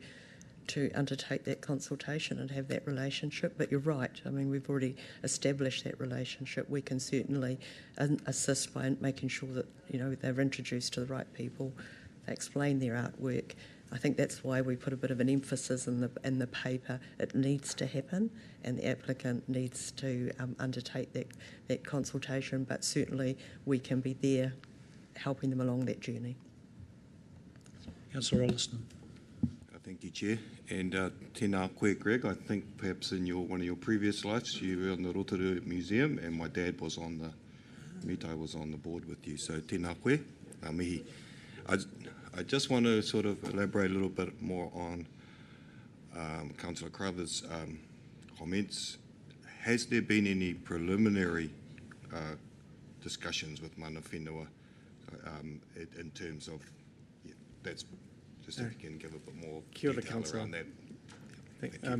undertake that consultation and have that relationship, but you're right. I mean, we've already established that relationship. We can certainly assist by making sure that they're introduced to the right people, they explain their artwork. I think that's why we put a bit of an emphasis in the paper. It needs to happen, and the applicant needs to undertake that consultation, but certainly we can be there helping them along that journey. Councillor Olliston. Thank you, Chair. And tēnā koe, Greg. I think perhaps in one of your previous lives you were on the Rotorua Museum, and my dad was on Mitai was on the board with you. So tēnā koe, ngā mihi. I just want to sort of elaborate a little bit more on Councillor Crowther's comments. Has there been any preliminary discussions with mana whenua in terms of, that's just if you can give a bit more Kia ora, detail Councillor. around that.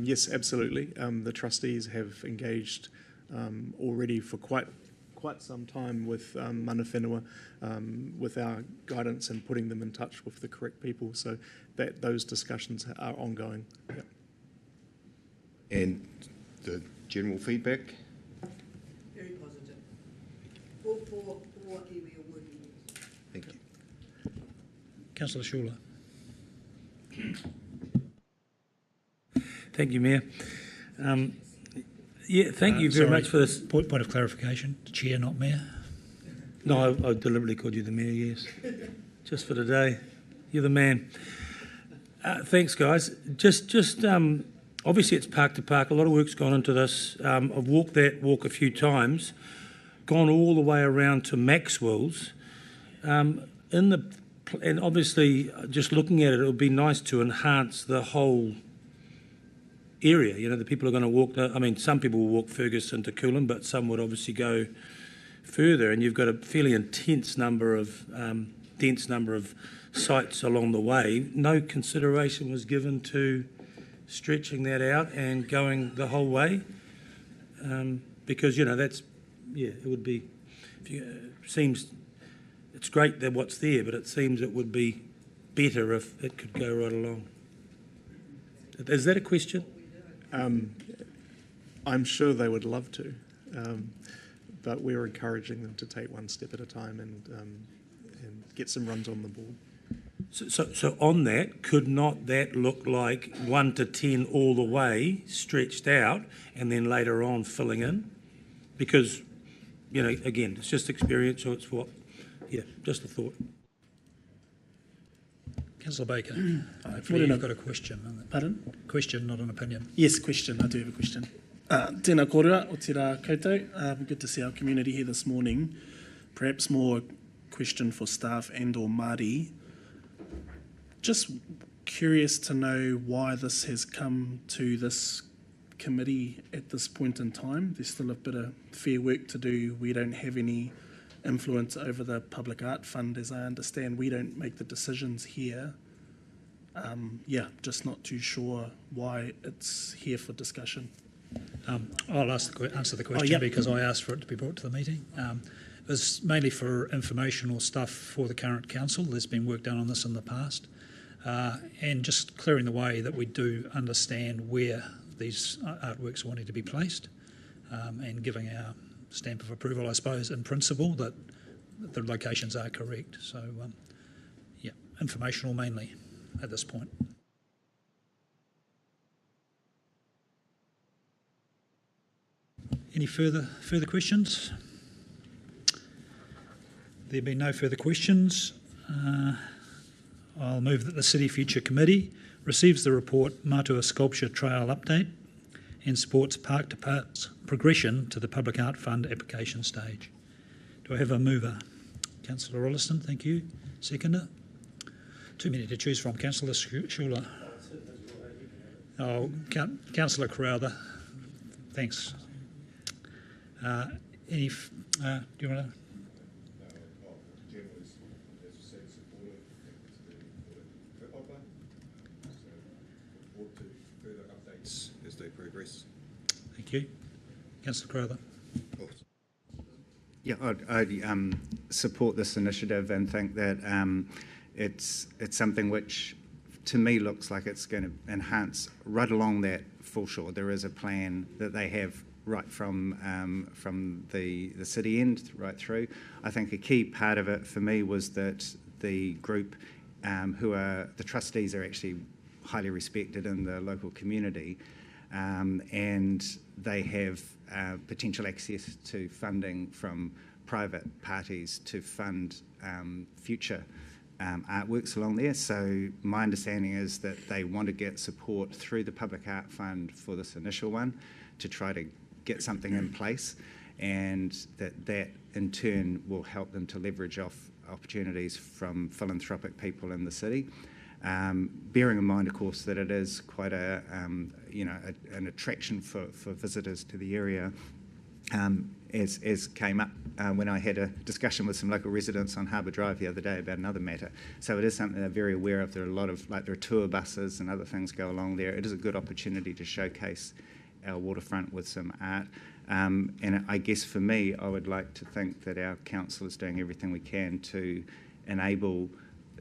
Yes, absolutely. The trustees have engaged already for quite some time with mana whenua, with our guidance and putting them in touch with the correct people. So that those discussions are ongoing. Yep. And the general feedback? Very positive. For what we are working with. Thank you. Councillor Schuler. Thank you, Mayor. Thank you very much for this. Point of clarification, Chair, not Mayor. No, I deliberately called you the Mayor, yes. Just for today. You're the man. Thanks, guys. Just obviously it's park to park. A lot of work's gone into this. I've walked that walk a few times, gone all the way around to Maxwell's. And obviously, just looking at it, it would be nice to enhance the whole area. You know, the people are going to walk. I mean, some people will walk Ferguson to Coolum, but some would obviously go further. And you've got a fairly dense number of sites along the way. No consideration was given to stretching that out and going the whole way, because it would be. Seems it's great that what's there, but it seems it would be better if it could go right along. Is that a question? I'm sure they would love to, but we're encouraging them to take one step at a time and get some runs on the board. So on that, could not that look like 1 to 10 all the way, stretched out, and then later on filling in? Because, again, it's just experiential. It's just a thought. Councillor Baker, hopefully you've got a question. Pardon? Question, not an opinion. Yes, question. I do have a question. Tēnā kōrua o te rā koutou. Good to see our community here this morning. Perhaps more question for staff and or Māori. Just curious to know why this has come to this committee at this point in time. There's still a bit of fair work to do. We don't have any influence over the Public Art Fund, as I understand. We don't make the decisions here. Just not too sure why it's here for discussion. I'll answer the question because I asked for it to be brought to the meeting. It was mainly for informational stuff for the current council. There's been work done on this in the past. And just clearing the way that we do understand where these artworks are wanting to be placed, and giving our stamp of approval, I suppose, in principle, that the locations are correct. So, informational mainly at this point. Any further questions? There being no further questions, I'll move that the City Future Committee receives the report Matua Sculpture Trail Update and supports Park to Park's progression to the Public Art Fund application stage. Do I have a mover? Councillor Rolleston, thank you. Seconder? Too many to choose from. Councillor Schuler. Councillor Crowther. Thanks. Do you want to? As they progress. Thank you. Councillor Crowther. Yeah, I'd support this initiative and think that it's something which, to me, looks like it's going to enhance right along that foreshore. There is a plan that they have right from the city end right through. I think a key part of it for me was that the group who are the trustees are actually highly respected in the local community, and they have potential access to funding from private parties to fund future artworks along there. So my understanding is that they want to get support through the Public Art Fund for this initial one to try to get something in place, and that in turn will help them to leverage off opportunities from philanthropic people in the city. Bearing in mind, of course, that it is quite an attraction for visitors to the area, as came up when I had a discussion with some local residents on Harbour Drive the other day about another matter. So it is something they're very aware of. There are a lot of, there are tour buses and other things go along there. It is a good opportunity to showcase our waterfront with some art. And I guess for me, I would like to think that our council is doing everything we can to enable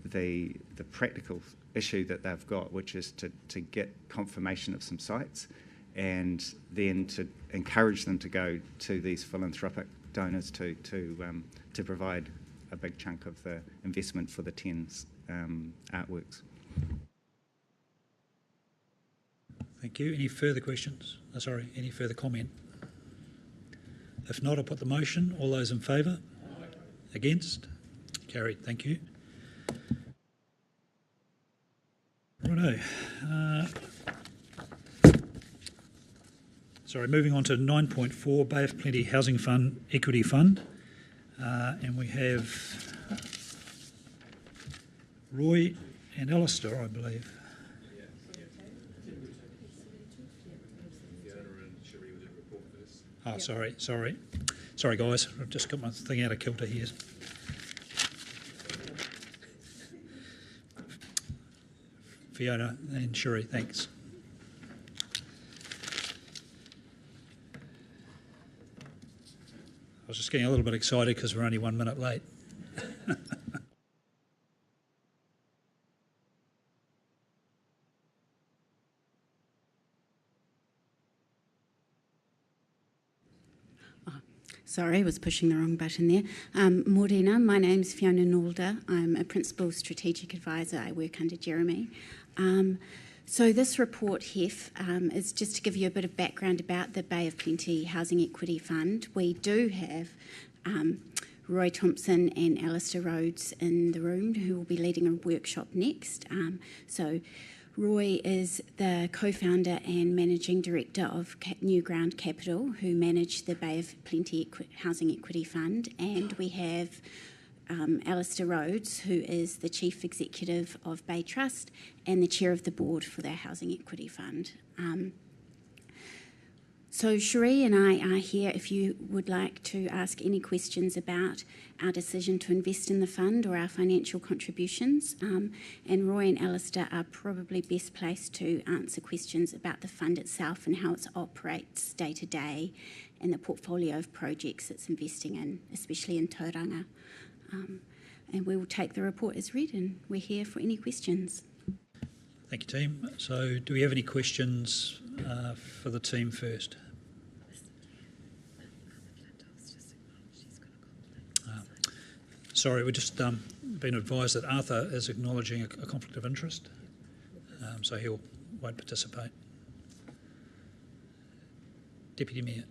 the practical issue that they've got, which is to get confirmation of some sites and then to encourage them to go to these philanthropic donors to provide a big chunk of the investment for the 10's artworks. Thank you. Any further questions? Any further comment? If not, I'll put the motion. All those in favour? Against? Carried. Thank you. Righto. Moving on to 9.4, Bay of Plenty Housing Fund, Equity Fund. And we have Roy and Alistair, I believe. Oh, sorry, guys. I've just got my thing out of kilter here. Fiona and Sherry, thanks. I was just getting a little bit excited because we're only 1 minute late. Sorry, I was pushing the wrong button there. Morena, my name's Fiona Nalder. I'm a Principal Strategic Advisor. I work under Jeremy. So this report, Hef, is just to give you a bit of background about the Bay of Plenty Housing Equity Fund. We do have Roy Thompson and Alistair Rhodes in the room who will be leading a workshop next. So Roy is the co-founder and managing director of New Ground Capital, who manage the Bay of Plenty Housing Equity Fund, and we have Alistair Rhodes, who is the chief executive of Bay Trust and the chair of the board for their Housing Equity Fund. So Cherie and I are here if you would like to ask any questions about our decision to invest in the fund or our financial contributions. And Roy and Alistair are probably best placed to answer questions about the fund itself and how it operates day to day and the portfolio of projects it's investing in, especially in Tauranga. And we will take the report as read, and we're here for any questions. Thank you, team. So do we have any questions for the team first? Sorry, we've just been advised that Arthur is acknowledging a conflict of interest, so he won't participate. Deputy Mayor.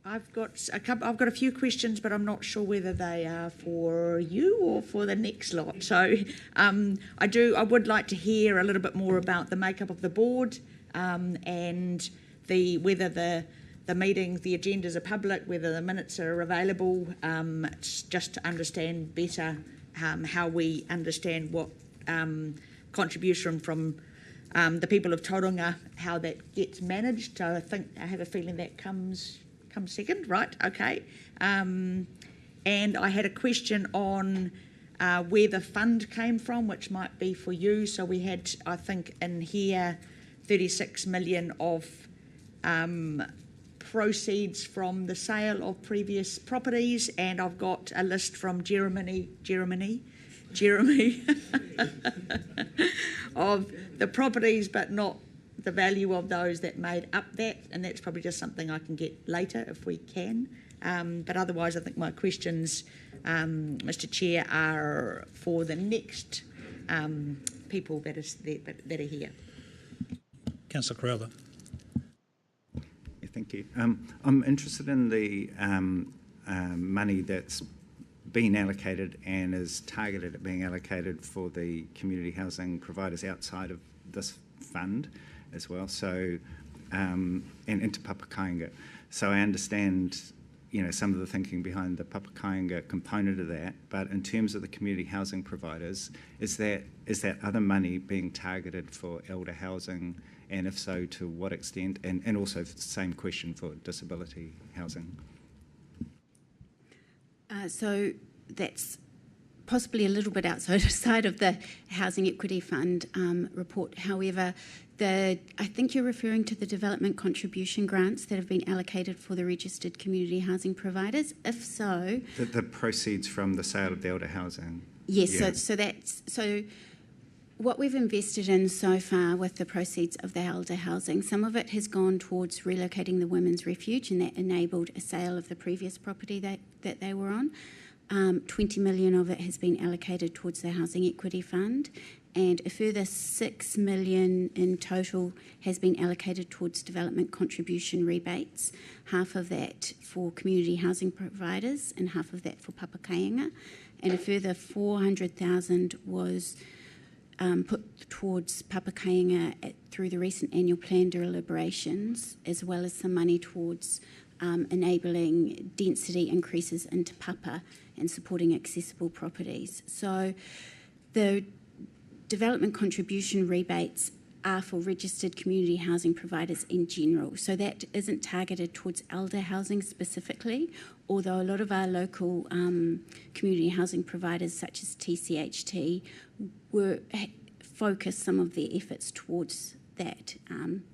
I've got a few questions, but I'm not sure whether they are for you or for the next lot. So I would like to hear a little bit more about the makeup of the board and whether the meetings, the agendas are public, whether the minutes are available, just to understand better how we understand what contribution from the people of Tauranga, how that gets managed. So I have a feeling that comes second, right? Okay. And I had a question on where the fund came from, which might be for you. So we had, I think, in here 36 million of proceeds from the sale of previous properties, and I've got a list from Jeremy of the properties, but not the value of those that made up that, and that's probably just something I can get later if we can. But otherwise, I think my questions, Mr. Chair, are for the next people that are here. Councillor Crowther. Thank you. I'm interested in the money that's been allocated and is targeted at being allocated for the community housing providers outside of this fund as well, so and into Papakainga. So I understand, some of the thinking behind the Papakainga component of that, but in terms of the community housing providers, is that other money being targeted for elder housing? And if so, to what extent? And also the same question for disability housing. So that's possibly a little bit outside of the Housing Equity Fund report. However, I think you're referring to the development contribution grants that have been allocated for the registered community housing providers. If so... The proceeds from the sale of the elder housing. Yes, yeah. so what we've invested in so far with the proceeds of the elder housing, some of it has gone towards relocating the women's refuge, and that enabled a sale of the previous property that they were on. 20 million of it has been allocated towards the Housing Equity Fund, and a further 6 million in total has been allocated towards development contribution rebates, half of that for community housing providers and half of that for Papakainga, and a further 400,000 was put towards Papakainga through the recent annual plan deliberations, as well as some money towards enabling density increases into Papa and supporting accessible properties. So the development contribution rebates are for registered community housing providers in general. So that isn't targeted towards elder housing specifically, although a lot of our local community housing providers such as TCHT focus some of their efforts towards that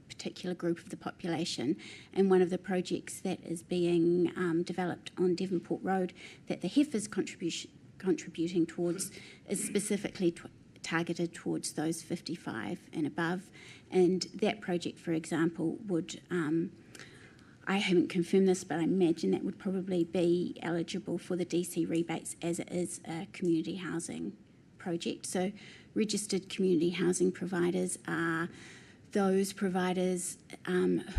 particular group of the population. And one of the projects that is being developed on Devonport Road that the HEF is contributing towards is specifically targeted towards those 55 and above. And that project, for example, would, I haven't confirmed this, but I imagine that would probably be eligible for the DC rebates as it is a community housing project. So registered community housing providers are those providers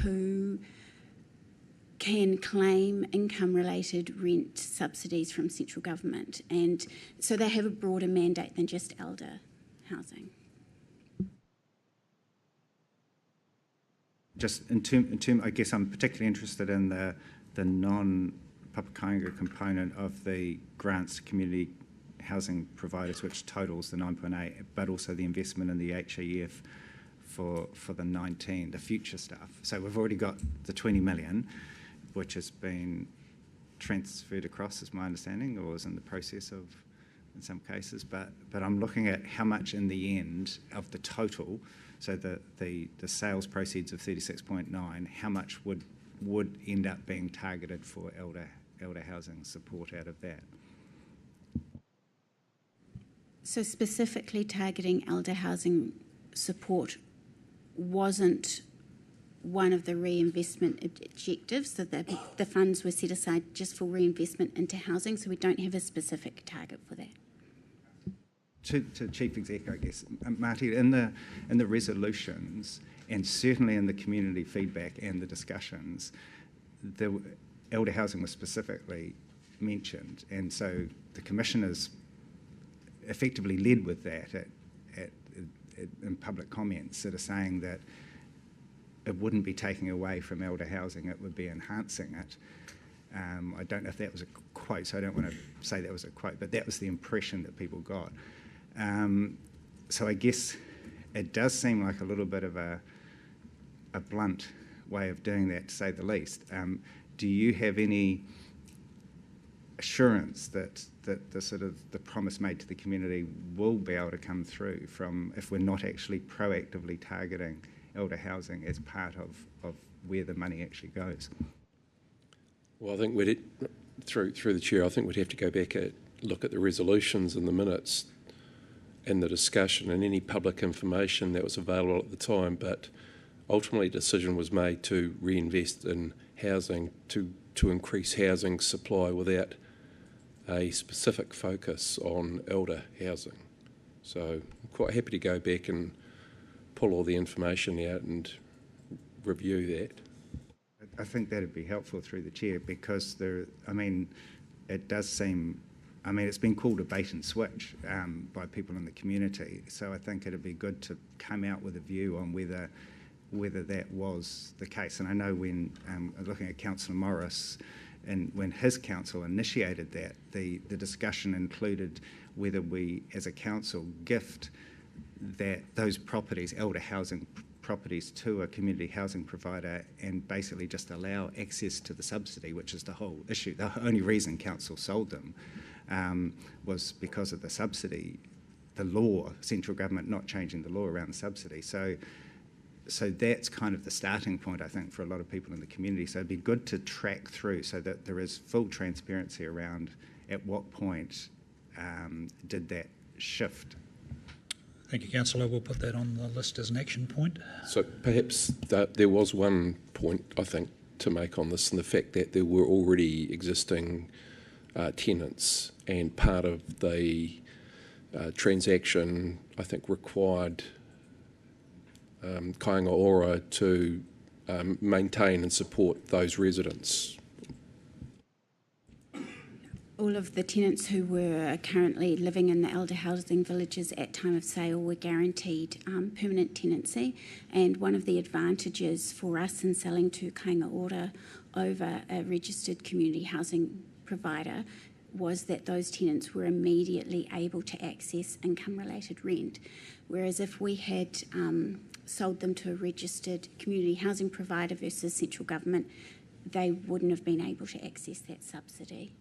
who can claim income-related rent subsidies from central government. And so they have a broader mandate than just elder housing. Just in term, I guess I'm particularly interested in the non-Papakāinga component of the grants to community housing providers, which totals the 9.8, but also the investment in the HEF for the 19, the future stuff. So we've already got the 20 million, which has been transferred across, is my understanding, or is in the process of, in some cases. But I'm looking at how much in the end of the total, so the sales proceeds of 36.9, how much would end up being targeted for elder housing support out of that? So specifically targeting elder housing support wasn't one of the reinvestment objectives, so the funds were set aside just for reinvestment into housing, so we don't have a specific target for that. To Chief Exec, I guess, Marty, in the resolutions, and certainly in the community feedback and the discussions, the elder housing was specifically mentioned, and so the commissioners effectively led with that in public comments that are saying that it wouldn't be taking away from elder housing, it would be enhancing it. I don't know if that was a quote, so I don't want to say that was a quote, but that was the impression that people got. So I guess it does seem like a little bit of a blunt way of doing that, to say the least. Do you have any assurance that the sort of the promise made to the community will be able to come through from, if we're not actually proactively targeting elder housing as part of where the money actually goes? Well, I think through the chair, I think we'd have to go back and look at the resolutions and the minutes and the discussion and any public information that was available at the time, but ultimately a decision was made to reinvest in housing, to increase housing supply without a specific focus on elder housing. So I'm quite happy to go back and pull all the information out and review that. I think that'd be helpful through the chair, because it does seem, it's been called a bait and switch by people in the community. So I think it'd be good to come out with a view on whether that was the case. And I know when looking at Councillor Morris, and when his council initiated that, the discussion included whether we, as a council, gift those properties, elder housing properties, to a community housing provider and basically just allow access to the subsidy, which is the whole issue. The only reason council sold them was because of the subsidy, the law, central government not changing the law around the subsidy. So that's kind of the starting point, I think, for a lot of people in the community. So it'd be good to track through so that there is full transparency around at what point did that shift. Thank you, Councillor. We'll put that on the list as an action point. So perhaps there was one point, I think, to make on this, and the fact that there were already existing tenants, and part of the transaction, I think, required Kāinga Ora to maintain and support those residents. All of the tenants who were currently living in the elder housing villages at time of sale were guaranteed permanent tenancy, and one of the advantages for us in selling to Kāinga Ora over a registered community housing provider was that those tenants were immediately able to access income-related rent, whereas if we had sold them to a registered community housing provider versus central government, they wouldn't have been able to access that subsidy.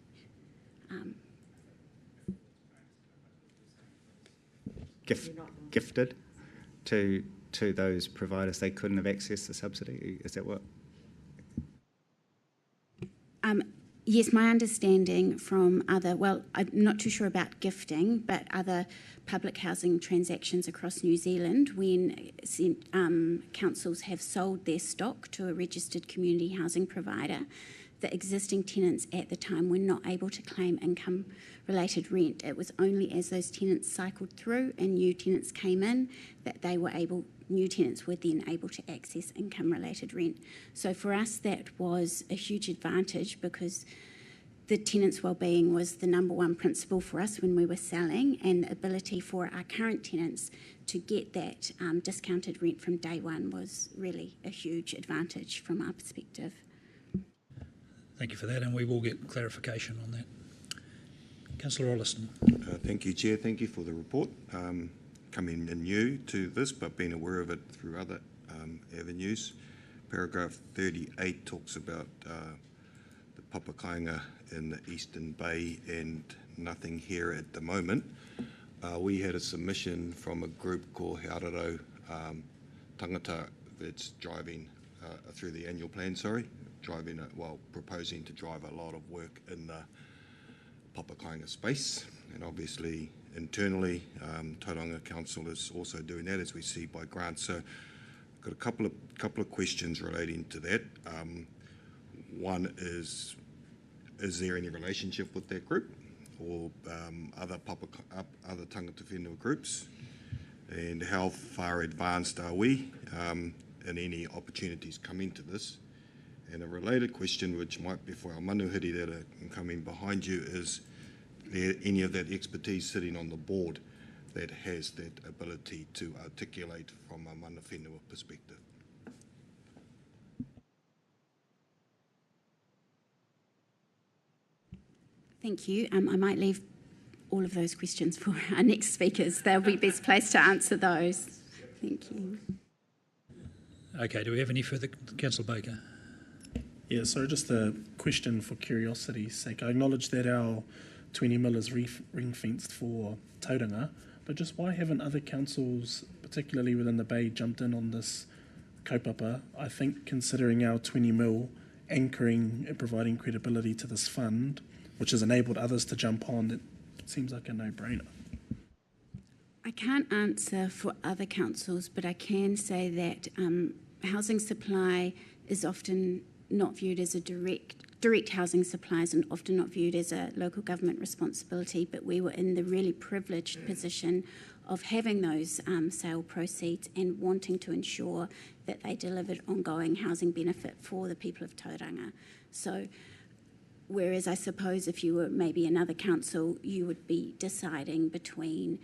Gifted to those providers, they couldn't have accessed the subsidy. Is that what? Yes, my understanding from other, well, I'm not too sure about gifting, but other public housing transactions across New Zealand, when councils have sold their stock to a registered community housing provider, the existing tenants at the time were not able to claim income-related rent. It was only as those tenants cycled through and new tenants came in that new tenants were then able to access income-related rent. So for us, that was a huge advantage because the tenants' wellbeing was the number one principle for us when we were selling, and the ability for our current tenants to get that discounted rent from day one was really a huge advantage from our perspective. Thank you for that, and we will get clarification on that. Councillor Olliston. Thank you, Chair. Thank you for the report. Coming in new to this, but being aware of it through other avenues. Paragraph 38 talks about the Papakainga in the Eastern Bay and nothing here at the moment. We had a submission from a group called Hauraro Tangata that's driving through the annual plan, proposing to drive a lot of work in the Papakainga space, and obviously internally Tauranga Council is also doing that, as we see by grants. So I've got a couple of questions relating to that. One is there any relationship with that group or other tangata whenua groups, and how far advanced are we in any opportunities coming to this? And a related question, which might be for our manuhiri that are coming behind you, is there any of that expertise sitting on the board that has that ability to articulate from a mana whenua perspective? Thank you. I might leave all of those questions for our next speakers. They'll be best placed to answer those. Thank you. Okay, do we have any further? Councillor Baker. Yeah, so just a question for curiosity's sake. I acknowledge that our 20 mil is ring-fenced for Tauranga, but just why haven't other councils, particularly within the Bay, jumped in on this kaupapa? I think considering our 20 mil anchoring and providing credibility to this fund, which has enabled others to jump on, it seems like a no-brainer. I can't answer for other councils, but I can say that housing supply is often not viewed as a direct housing supplies and often not viewed as a local government responsibility, but we were in the really privileged position of having those sale proceeds and wanting to ensure that they delivered ongoing housing benefit for the people of Tauranga. So whereas I suppose if you were maybe another council, you would be deciding between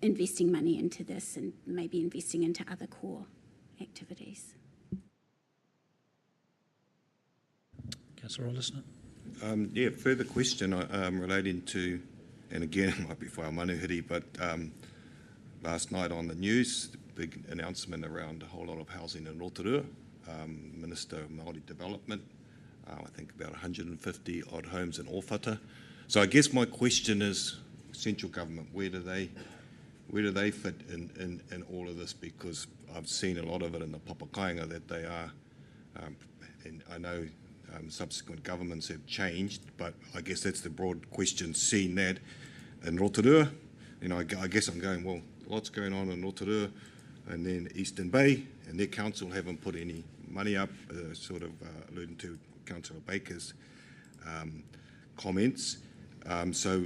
investing money into this and maybe investing into other core activities. Councillor Olliston. Yeah, further question relating to, and again, it might be for our manuhiri, but last night on the news, the big announcement around a whole lot of housing in Rotorua, Minister of Māori Development, I think about 150 odd homes in Ōwhata. So I guess my question is, central government, where do they fit in all of this? Because I've seen a lot of it in the Papakainga that they are, and I know subsequent governments have changed, but I guess that's the broad question, seeing that in Rotorua. I guess I'm going, well, lots going on in Rotorua and then Eastern Bay, and their council haven't put any money up, sort of alluding to Councillor Baker's comments. So,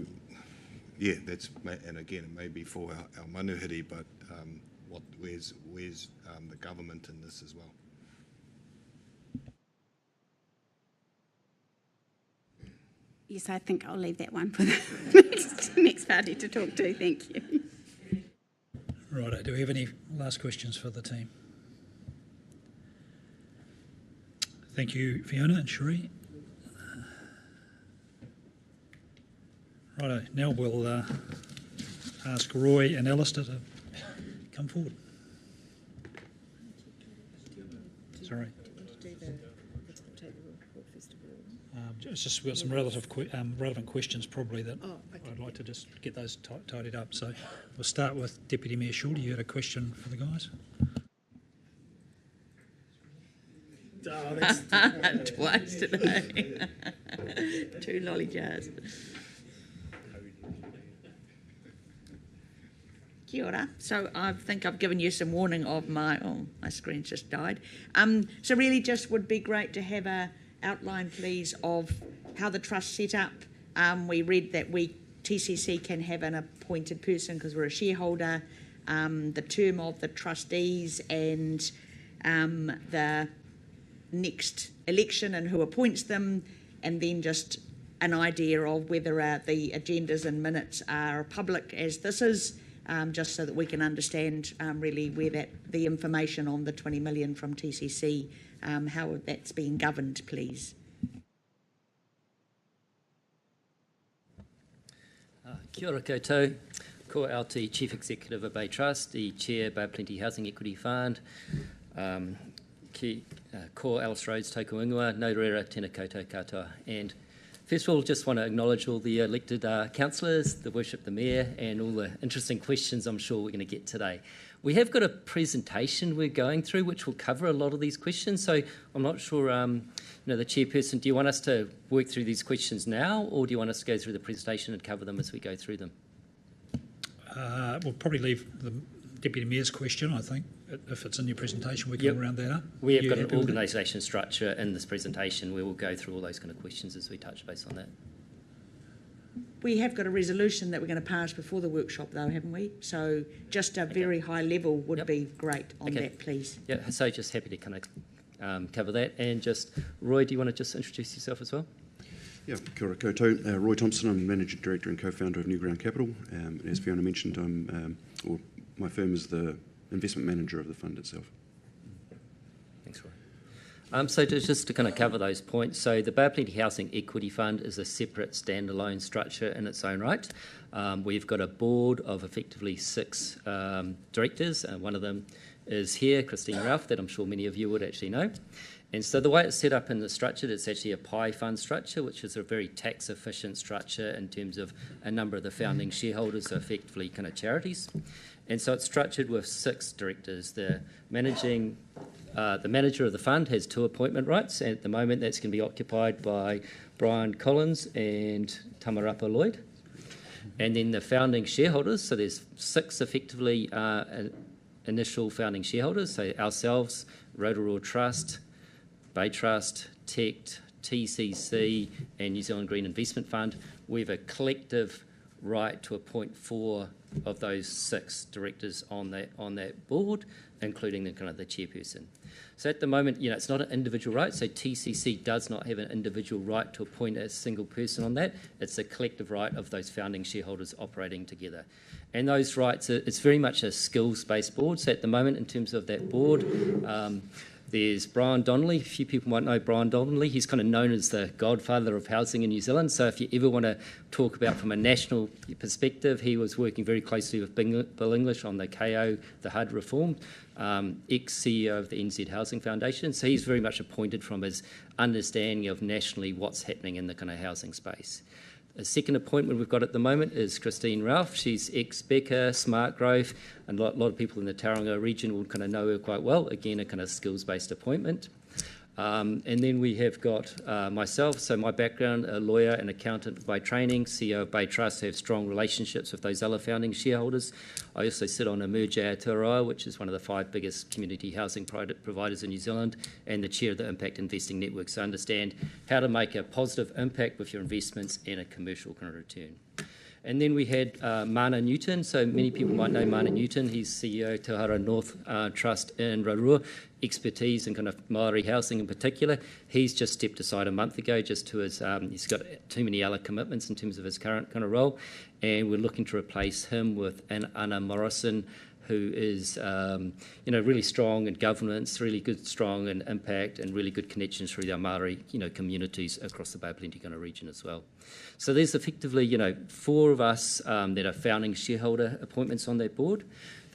yeah, that's, and again, it may be for our manuhiri, but where's the government in this as well? Yes, I think I'll leave that one for the next party to talk to. Thank you. Right, do we have any last questions for the team? Thank you, Fiona and Cherie. Righto, now we'll ask Roy and Alistair to come forward. Sorry. Do you want to do the timetable report first of all? It's just we've got some relevant questions probably that Oh, okay. I'd like to just get those tidied up. So we'll start with Deputy Mayor Schulter. You had a question for the guys? Oh, that's Twice today. 2 lolly jars. Kia ora. So I think I've given you some warning of my screen's just died. So really just would be great to have a outline, please, of how the trust set up. We read that TCC can have an appointed person because we're a shareholder, the term of the trustees and the next election and who appoints them, and then just an idea of whether the agendas and minutes are public as this is, just so that we can understand really where the information on the 20 million from TCC, how that's being governed, please. Kia ora koutou. Ko Aote, Chief Executive of Bay Trust, the Chair, Bay Plenty Housing Equity Fund. Ko Alice Rhodes, tōku ingoa, no reira, tēnā koutou katoa. And first of all, just want to acknowledge all the elected councillors, the Worship the Mayor, and all the interesting questions I'm sure we're going to get today. We have got a presentation we're going through which will cover a lot of these questions, so I'm not sure, the Chairperson, do you want us to work through these questions now, or do you want us to go through the presentation and cover them as we go through them? We'll probably leave the Deputy Mayor's question, I think. If it's in your presentation, we can round that up. We have got an organisation structure in this presentation. We will go through all those kind of questions as we touch base on that. We have got a resolution that we're going to pass before the workshop, though, haven't we? So just a very high level would be great on that, please. Yeah, so just happy to kind of cover that. And just, Roy, do you want to just introduce yourself as well? Yeah, kia ora koutou. Roy Thompson, I'm Managing Director and Co-Founder of Newground Capital. And as Fiona mentioned, my firm is the investment manager of the fund itself. Thanks, Roy. So just to kind of cover those points, so the Bay Plenty Housing Equity Fund is a separate standalone structure in its own right. We've got a board of effectively 6 directors, and one of them is here, Christine Ralph, that I'm sure many of you would actually know. And so the way it's set up in the structure, it's actually a PI fund structure, which is a very tax-efficient structure in terms of a number of the founding shareholders are effectively kind of charities. And so it's structured with 6 directors. The manager of the fund has 2 appointment rights. At the moment, that's going to be occupied by Brian Collins and Tamarapa Lloyd. And then the founding shareholders, so there's 6 effectively initial founding shareholders, so ourselves, Rotorua Trust, Bay Trust, TECT, TCC and New Zealand Green Investment Fund. We have a collective right to appoint 4 of those 6 directors on that board, including the kind of the chairperson. So at the moment, it's not an individual right. So TCC does not have an individual right to appoint a single person on that. It's a collective right of those founding shareholders operating together. And those rights, it's very much a skills-based board. So at the moment, in terms of that board, there's Brian Donnelly. A few people might know Brian Donnelly. He's kind of known as the godfather of housing in New Zealand. So if you ever want to talk about from a national perspective, he was working very closely with Bill English on the KO, the HUD reform, ex-CEO of the NZ Housing Foundation. So he's very much appointed from his understanding of nationally what's happening in the kind of housing space. A second appointment we've got at the moment is Christine Ralph. She's ex-Becker, Smart Growth, and a lot of people in the Tauranga region will kind of know her quite well. Again, a kind of skills-based appointment. And then we have got myself, so my background, a lawyer and accountant by training, CEO of Bay Trust, have strong relationships with those other founding shareholders. I also sit on Emerge Aotearoa, which is one of the 5 biggest community housing providers in New Zealand, and the chair of the Impact Investing Network, so I understand how to make a positive impact with your investments and a commercial kind of return. And then we had Mana Newton. So many people might know Mana Newton. He's CEO Tauhara North Trust in Rotorua, expertise in kind of Māori housing in particular. He's just stepped aside a month ago just to his, he's got too many other commitments in terms of his current kind of role. And we're looking to replace him with Anna Morrison, who is, really strong in governance, really good, strong in impact, and really good connections through our Māori, communities across the Bay Plenty kind of region as well. So there's effectively, 4 of us that are founding shareholder appointments on that board.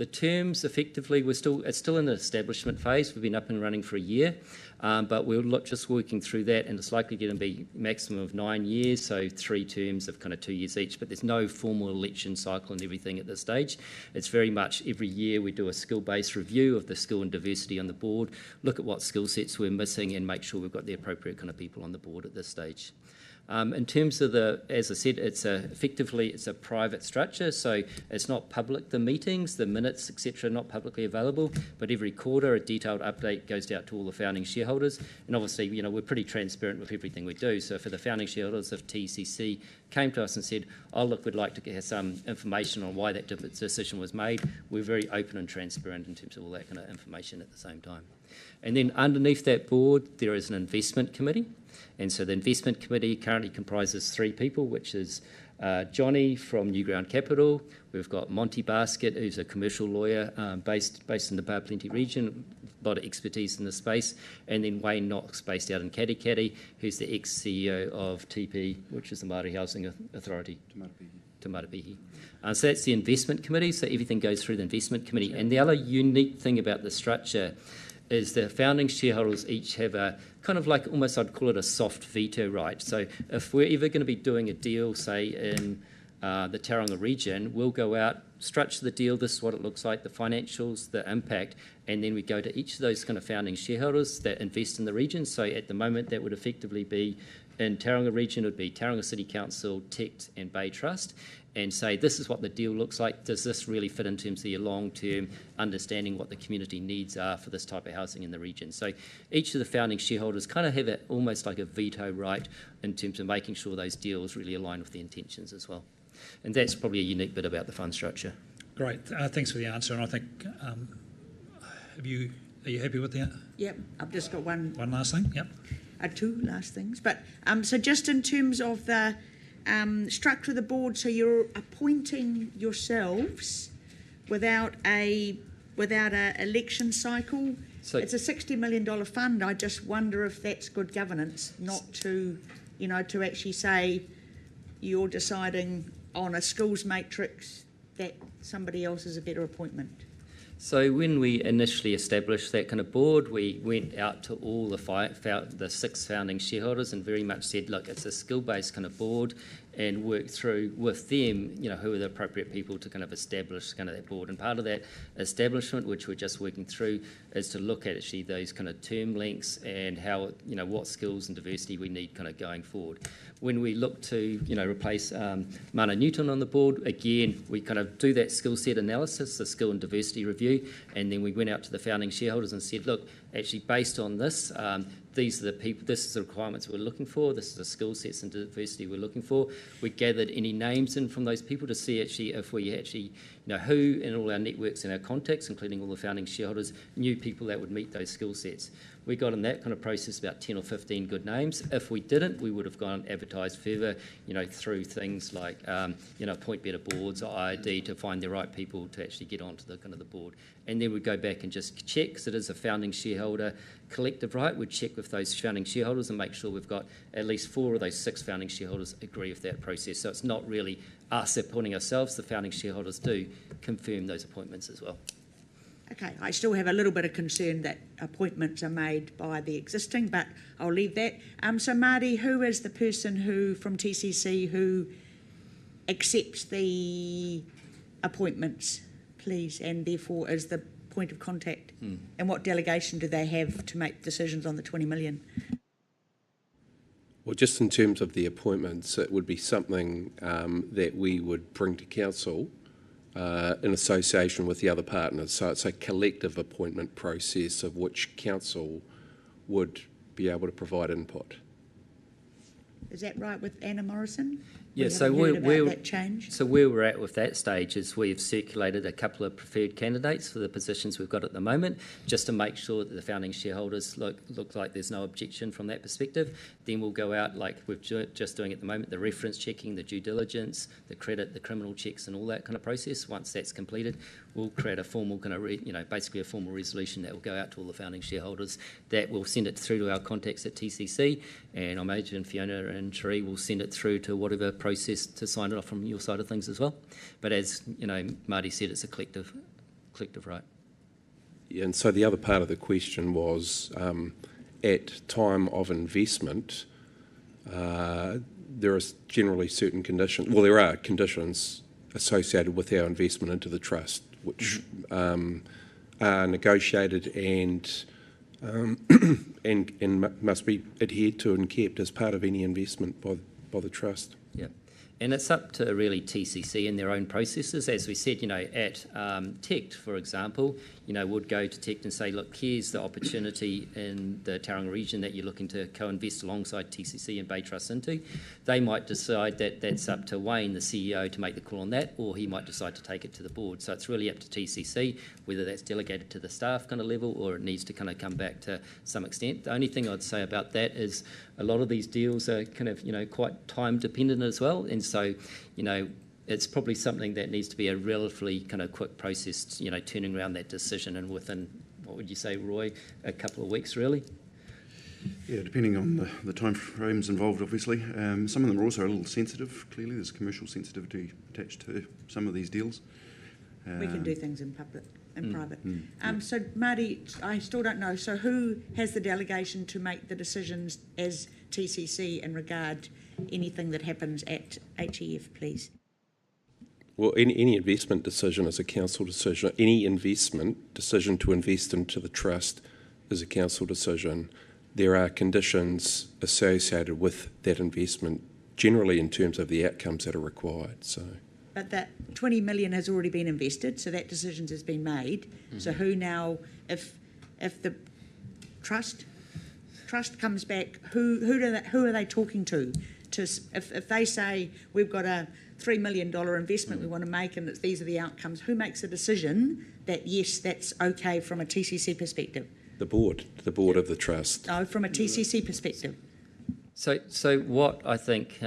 The terms, effectively, it's still in the establishment phase. We've been up and running for a year, but we're just working through that, and it's likely going to be maximum of 9 years, so 3 terms of kind of 2 years each, but there's no formal election cycle and everything at this stage. It's very much every year we do a skill-based review of the skill and diversity on the board, look at what skill sets we're missing and make sure we've got the appropriate kind of people on the board at this stage. In terms of as I said, effectively it's a private structure, so it's not public, the meetings, the minutes, etc., not publicly available, but every quarter a detailed update goes out to all the founding shareholders, and obviously, we're pretty transparent with everything we do, so for the founding shareholders of TCC came to us and said, oh look, we'd like to get some information on why that decision was made, we're very open and transparent in terms of all that kind of information at the same time. And then underneath that board, there is an investment committee. And so the investment committee currently comprises 3 people, which is Johnny from Newground Capital. We've got Monty Basket, who's a commercial lawyer based in the Bar Plenty region, a lot of expertise in the space. And then Wayne Knox, based out in Katikati, who's the ex-CEO of TP, which is the Māori Housing Authority. Te Marapihi. So that's the investment committee, so everything goes through the investment committee. And the other unique thing about the structure is the founding shareholders each have a kind of like almost I'd call it a soft veto right. So if we're ever going to be doing a deal, say in the Tauranga region, we'll go out, structure the deal, this is what it looks like, the financials, the impact, and then we go to each of those kind of founding shareholders that invest in the region. So at the moment that would effectively be in Tauranga region, it would be Tauranga City Council, TECT and Bay Trust, and say this is what the deal looks like. Does this really fit in terms of your long-term understanding what the community needs are for this type of housing in the region? So each of the founding shareholders kind of have almost like a veto right in terms of making sure those deals really align with the intentions as well. And that's probably a unique bit about the fund structure. Great. Thanks for the answer. And I think, are you happy with that? Yep. I've just got one last thing. Yep. 2 last things. But so just in terms of the structure of the board, so you're appointing yourselves without a election cycle. So it's a $60 million fund. I just wonder if that's good governance, not to actually say you're deciding on a skills matrix that somebody else is a better appointment. So when we initially established that kind of board, we went out to all the 6 founding shareholders and very much said, look, it's a skill-based kind of board, and work through with them, who are the appropriate people to kind of establish kind of that board. And part of that establishment, which we're just working through, is to look at actually those kind of term lengths and how, what skills and diversity we need kind of going forward. When we look to, replace Mana Newton on the board, again, we kind of do that skill set analysis, the skill and diversity review, and then we went out to the founding shareholders and said, look, actually based on this, these are the people, this is the requirements we're looking for, this is the skill sets and diversity we're looking for. We gathered any names in from those people to see actually if we actually, who in all our networks and our contacts, including all the founding shareholders, knew people that would meet those skill sets. We got in that kind of process about 10 or 15 good names. If we didn't, we would have gone and advertised further, through things like, appoint better boards or IRD to find the right people to actually get onto the kind of the board. And then we'd go back and just check, because it is a founding shareholder collective right, we'd check with those founding shareholders and make sure we've got at least 4 of those 6 founding shareholders agree with that process. So it's not really us appointing ourselves, the founding shareholders do confirm those appointments as well. Okay, I still have a little bit of concern that appointments are made by the existing, but I'll leave that. So Marty, who is the person from TCC who accepts the appointments, please, and therefore is the point of contact? And what delegation do they have to make decisions on the 20 million? Well, just in terms of the appointments, it would be something that we would bring to council in association with the other partners. So it's a collective appointment process of which council would be able to provide input. Is that right with Anna Morrison? Yeah, so that change? So where we're at with that stage is we've circulated a couple of preferred candidates for the positions we've got at the moment, just to make sure that the founding shareholders look like there's no objection from that perspective. Then we'll go out like we're just doing at the moment, the reference checking, the due diligence, the credit, the criminal checks and all that kind of process. Once that's completed, we'll create a formal kind of, basically a formal resolution that will go out to all the founding shareholders, that will send it through to our contacts at TCC, and I imagine Fiona and Cherie will send it through to whatever process to sign it off from your side of things as well. But as Marty said, it's a collective collective right. Yeah, and so the other part of the question was, at time of investment, there are generally certain conditions, well, there are conditions associated with our investment into the trust, which are negotiated and must be adhered to and kept as part of any investment by the trust. Yeah. And it's up to really TCC and their own processes. As we said, at TECT, for example, would go to TECT and say, look, here's the opportunity in the Tauranga region that you're looking to co-invest alongside TCC and Bay Trust into. They might decide that that's up to Wayne, the CEO, to make the call on that, or he might decide to take it to the board. So it's really up to TCC, whether that's delegated to the staff kind of level or it needs to kind of come back to some extent. The only thing I'd say about that is a lot of these deals are kind of, quite time dependent as well. And so, it's probably something that needs to be a relatively kind of quick process, turning around that decision and within, what would you say, Roy, a couple of weeks, really? Yeah, depending on the time frames involved, obviously. Some of them are also a little sensitive. Clearly, there's commercial sensitivity attached to some of these deals. We can do things in public and private. Yeah. So, Marty, I still don't know. So who has the delegation to make the decisions as TCC in regard anything that happens at HEF, please? Well, any investment decision is a council decision. Any investment decision to invest into the trust is a council decision. There are conditions associated with that investment, generally in terms of the outcomes that are required. So, but that 20 million has already been invested, so that decision has been made. So who now, if the trust comes back, who are they talking to? If they say we've got a $3 million investment we want to make and these are the outcomes, who makes a decision that yes, that's okay from a TCC perspective? the board of the trust. No, from a TCC perspective. So what I think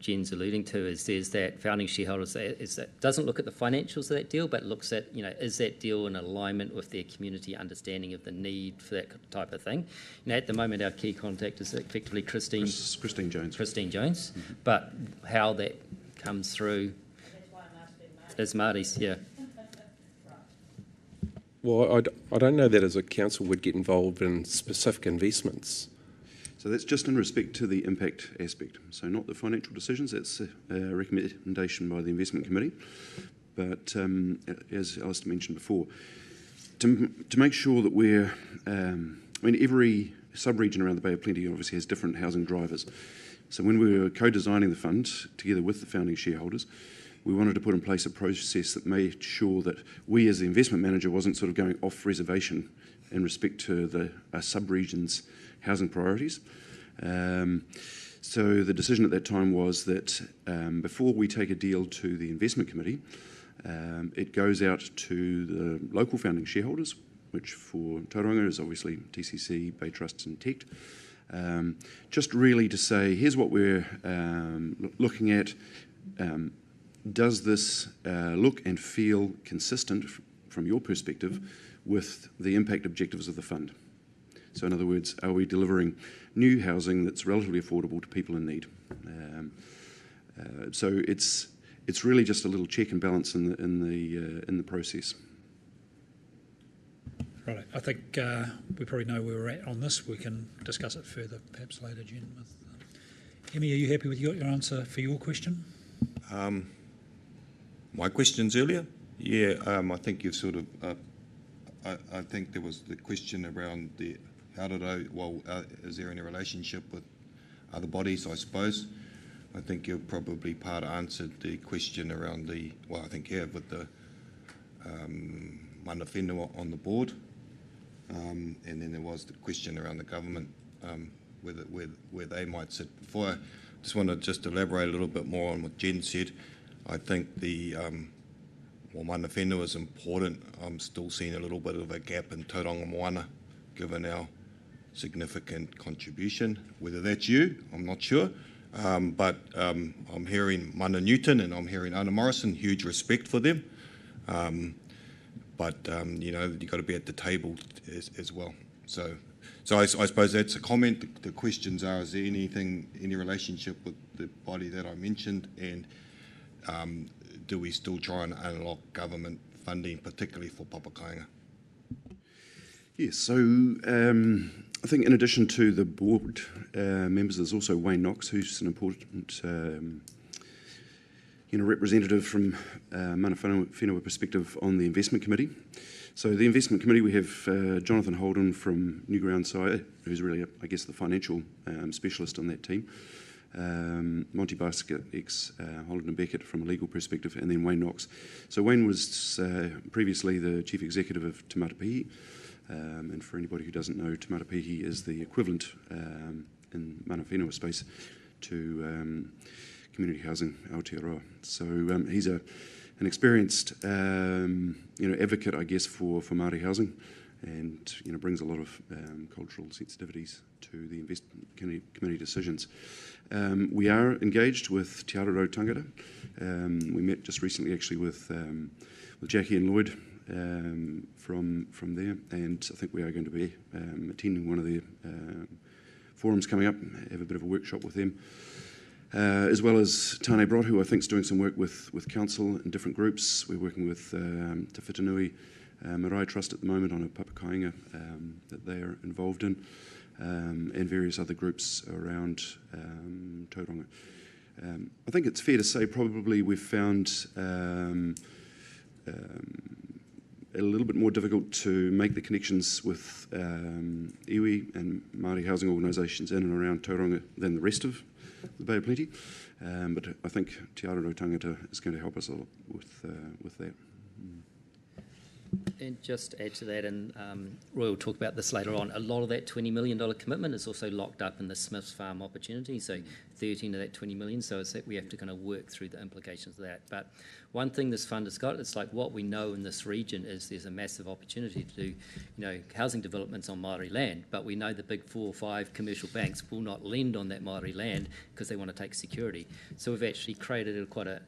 Jen's alluding to is there's that founding shareholders that doesn't look at the financials of that deal, but looks at, is that deal in alignment with their community understanding of the need for that type of thing. At the moment, our key contact is effectively Christine Jones. Mm-hmm. But how that comes through is Marty's, yeah. Well, I don't know that as a council would get involved in specific investments. So that's just in respect to the impact aspect. So not the financial decisions, that's a recommendation by the investment committee. But as Alistair mentioned before, to make sure that we're, every sub-region around the Bay of Plenty obviously has different housing drivers. So when we were co-designing the fund together with the founding shareholders, we wanted to put in place a process that made sure that we as the investment manager wasn't sort of going off reservation in respect to the sub-region's housing priorities. So the decision at that time was that before we take a deal to the investment committee, it goes out to the local founding shareholders, which for Tauranga is obviously TCC, Bay Trust and TECT, just really to say, here's what we're looking at. Does this look and feel consistent from your perspective with the impact objectives of the fund? So in other words, are we delivering new housing that's relatively affordable to people in need? So it's really just a little check and balance in the process. Right, I think we probably know where we're at on this. We can discuss it further perhaps later, Jen. Emmy, are you happy with your answer for your question? My questions earlier? Yeah, I think you've sort of... I think there was the question around the... is there any relationship with other bodies, I suppose? I think you've probably part answered the question around I think you have with the mana whenua on the board. And then there was the question around the government, where they might sit. Before I just want to elaborate a little bit more on what Jen said. I think the mana whenua is important. I'm still seeing a little bit of a gap in Tauranga moana, given our significant contribution. Whether that's you, I'm not sure. But I'm hearing Mana Newton and I'm hearing Anna Morrison, huge respect for them. But you've got to be at the table as well. So I suppose that's a comment. The questions are, is there any relationship with the body that I mentioned? And do we still try and unlock government funding, particularly for Papakainga? Yes, so I think in addition to the board members, there's also Wayne Knox, who's an important representative from mana whenua perspective on the investment committee. So the investment committee, we have Jonathan Holden from Newgroundside, who's really, I guess, the financial specialist on that team. Monty Basket, ex-Holden and Beckett from a legal perspective, and then Wayne Knox. So Wayne was previously the chief executive of Te Matapihi, and for anybody who doesn't know, Te Matapihi is the equivalent in mana whenua space to community housing, Aotearoa. So he's an experienced advocate, I guess, for Māori housing, and brings a lot of cultural sensitivities to the investment committee decisions. We are engaged with Te Araro Tangata. We met just recently, actually, with Jackie and Lloyd from there, and I think we are going to be attending one of their forums coming up, have a bit of a workshop with them. As well as Tane Brot, who I think is doing some work with council and different groups. We're working with Te Whitanui Marae Trust at the moment on a Papakainga that they are involved in, and various other groups around Tauranga. I think it's fair to say probably we've found a little bit more difficult to make the connections with iwi and Māori housing organisations in and around Tauranga than the rest of the Bay of Plenty, but I think Te Araro Tangata is going to help us a lot with that. And just to add to that, and Roy will talk about this later on, a lot of that $20 million commitment is also locked up in the Smiths Farm opportunity, so 13 of that 20 million, so it's that we have to kind of work through the implications of that. But one thing this fund has got, it's like what we know in this region is there's a massive opportunity to do, housing developments on Māori land, but we know the big 4 or 5 commercial banks will not lend on that Māori land because they want to take security. So we've actually created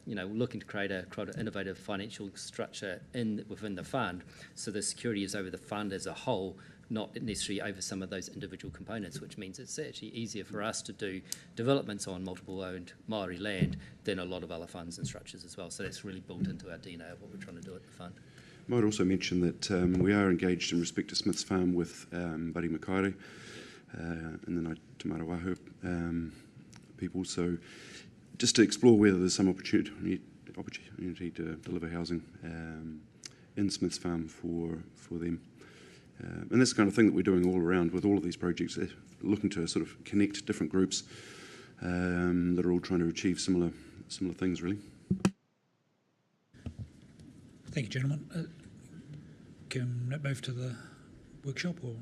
looking to create a quite an innovative financial structure within the fund, so the security is over the fund as a whole, not necessarily over some of those individual components, which means it's actually easier for us to do developments on multiple owned Māori land than a lot of other funds and structures as well. So that's really built into our DNA of what we're trying to do at the fund. I might also mention that we are engaged in respect to Smith's Farm with Buddy Makaire and the Te Marawaho people. So just to explore whether there's some opportunity to deliver housing in Smith's Farm for them. And that's the kind of thing that we're doing all around with all of these projects, looking to sort of connect different groups that are all trying to achieve similar things, really. Thank you, gentlemen. Can that move to the workshop, or?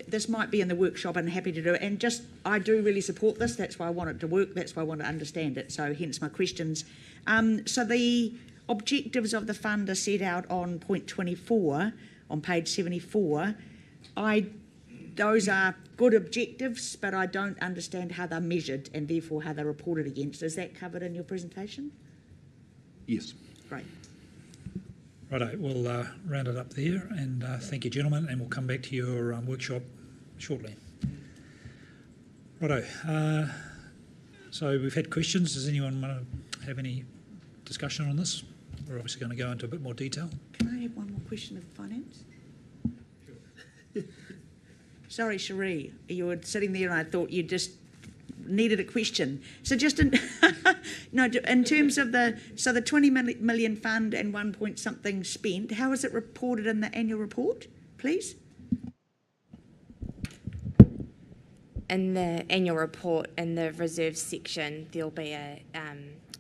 This might be in the workshop, and happy to do it. And I do really support this. That's why I want it to work. That's why I want to understand it. So hence my questions. So the objectives of the fund are set out on point 24 on page 74. Those are good objectives, but I don't understand how they're measured and therefore how they're reported against. Is that covered in your presentation? Yes. Great. Righto, we'll round it up there, and thank you, gentlemen, and we'll come back to your workshop shortly. Righto, so we've had questions. Does anyone want to have any discussion on this? We're obviously going to go into a bit more detail. Can I have one more question of finance? Sorry, Cherie, you were sitting there and I thought you just needed a question. So just in terms of the 20 million fund and 1 point something spent, how is it reported in the annual report, please? In the annual report, in the reserve section, there'll be a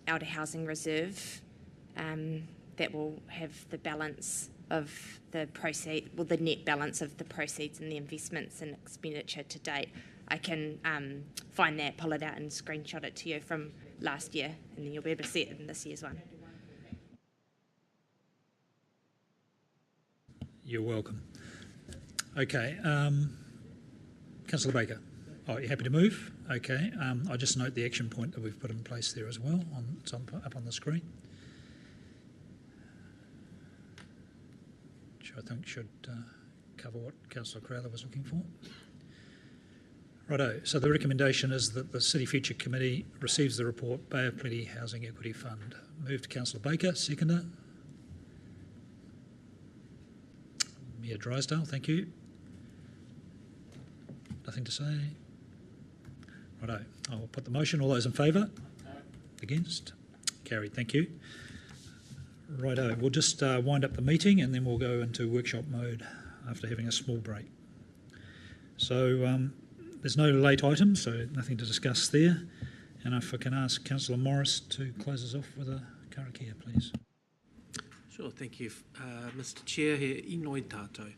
elder housing reserve that will have the balance of the proceeds, well, the net balance of the proceeds and the investments and expenditure to date. I can find that, pull it out and screenshot it to you from last year, and then you'll be able to see it in this year's one. You're welcome. Okay, Councillor Baker. Oh, you're happy to move? Okay, I'll just note the action point that we've put in place there as well. It's up on the screen. Which I think should cover what Councillor Crowther was looking for. Righto, so the recommendation is that the City Future Committee receives the report, Bay of Plenty Housing Equity Fund. Moved Councillor Baker, seconder. Mayor Drysdale, thank you. Nothing to say? Righto, I'll put the motion. All those in favour? Against? Carried, thank you. Righto, we'll just wind up the meeting and then we'll go into workshop mode after having a small break. So there's no late items, so nothing to discuss there. And if I can ask Councillor Morris to close us off with a karakia, please. Sure, thank you, Mr Chair. He inoi tātou.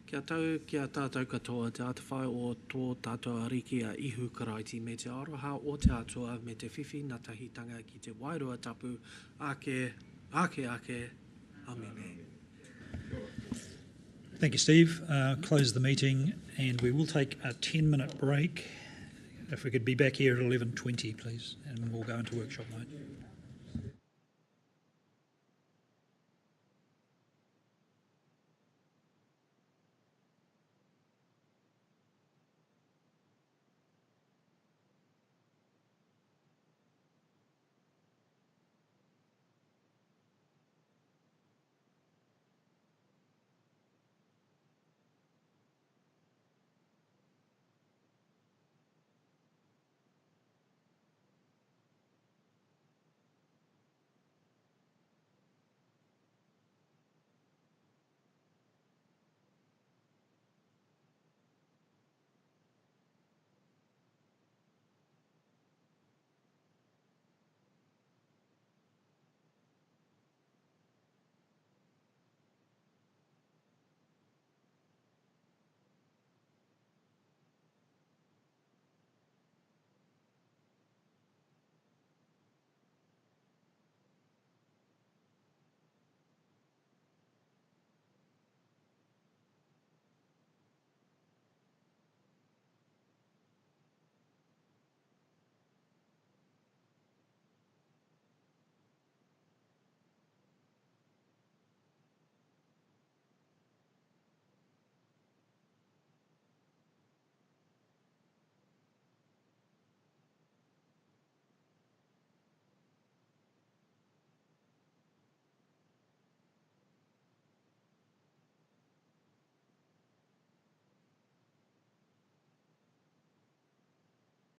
Kia tātou katoa te atawhai o tō tātou ariki a ihu karaiti me te aroha o te atua me te whiwhi na tahitanga ki te wairua tapu ake, amene. Thank you, Steve. Close the meeting and we will take a 10-minute break. If we could be back here at 11:20, please, and we'll go into workshop mode.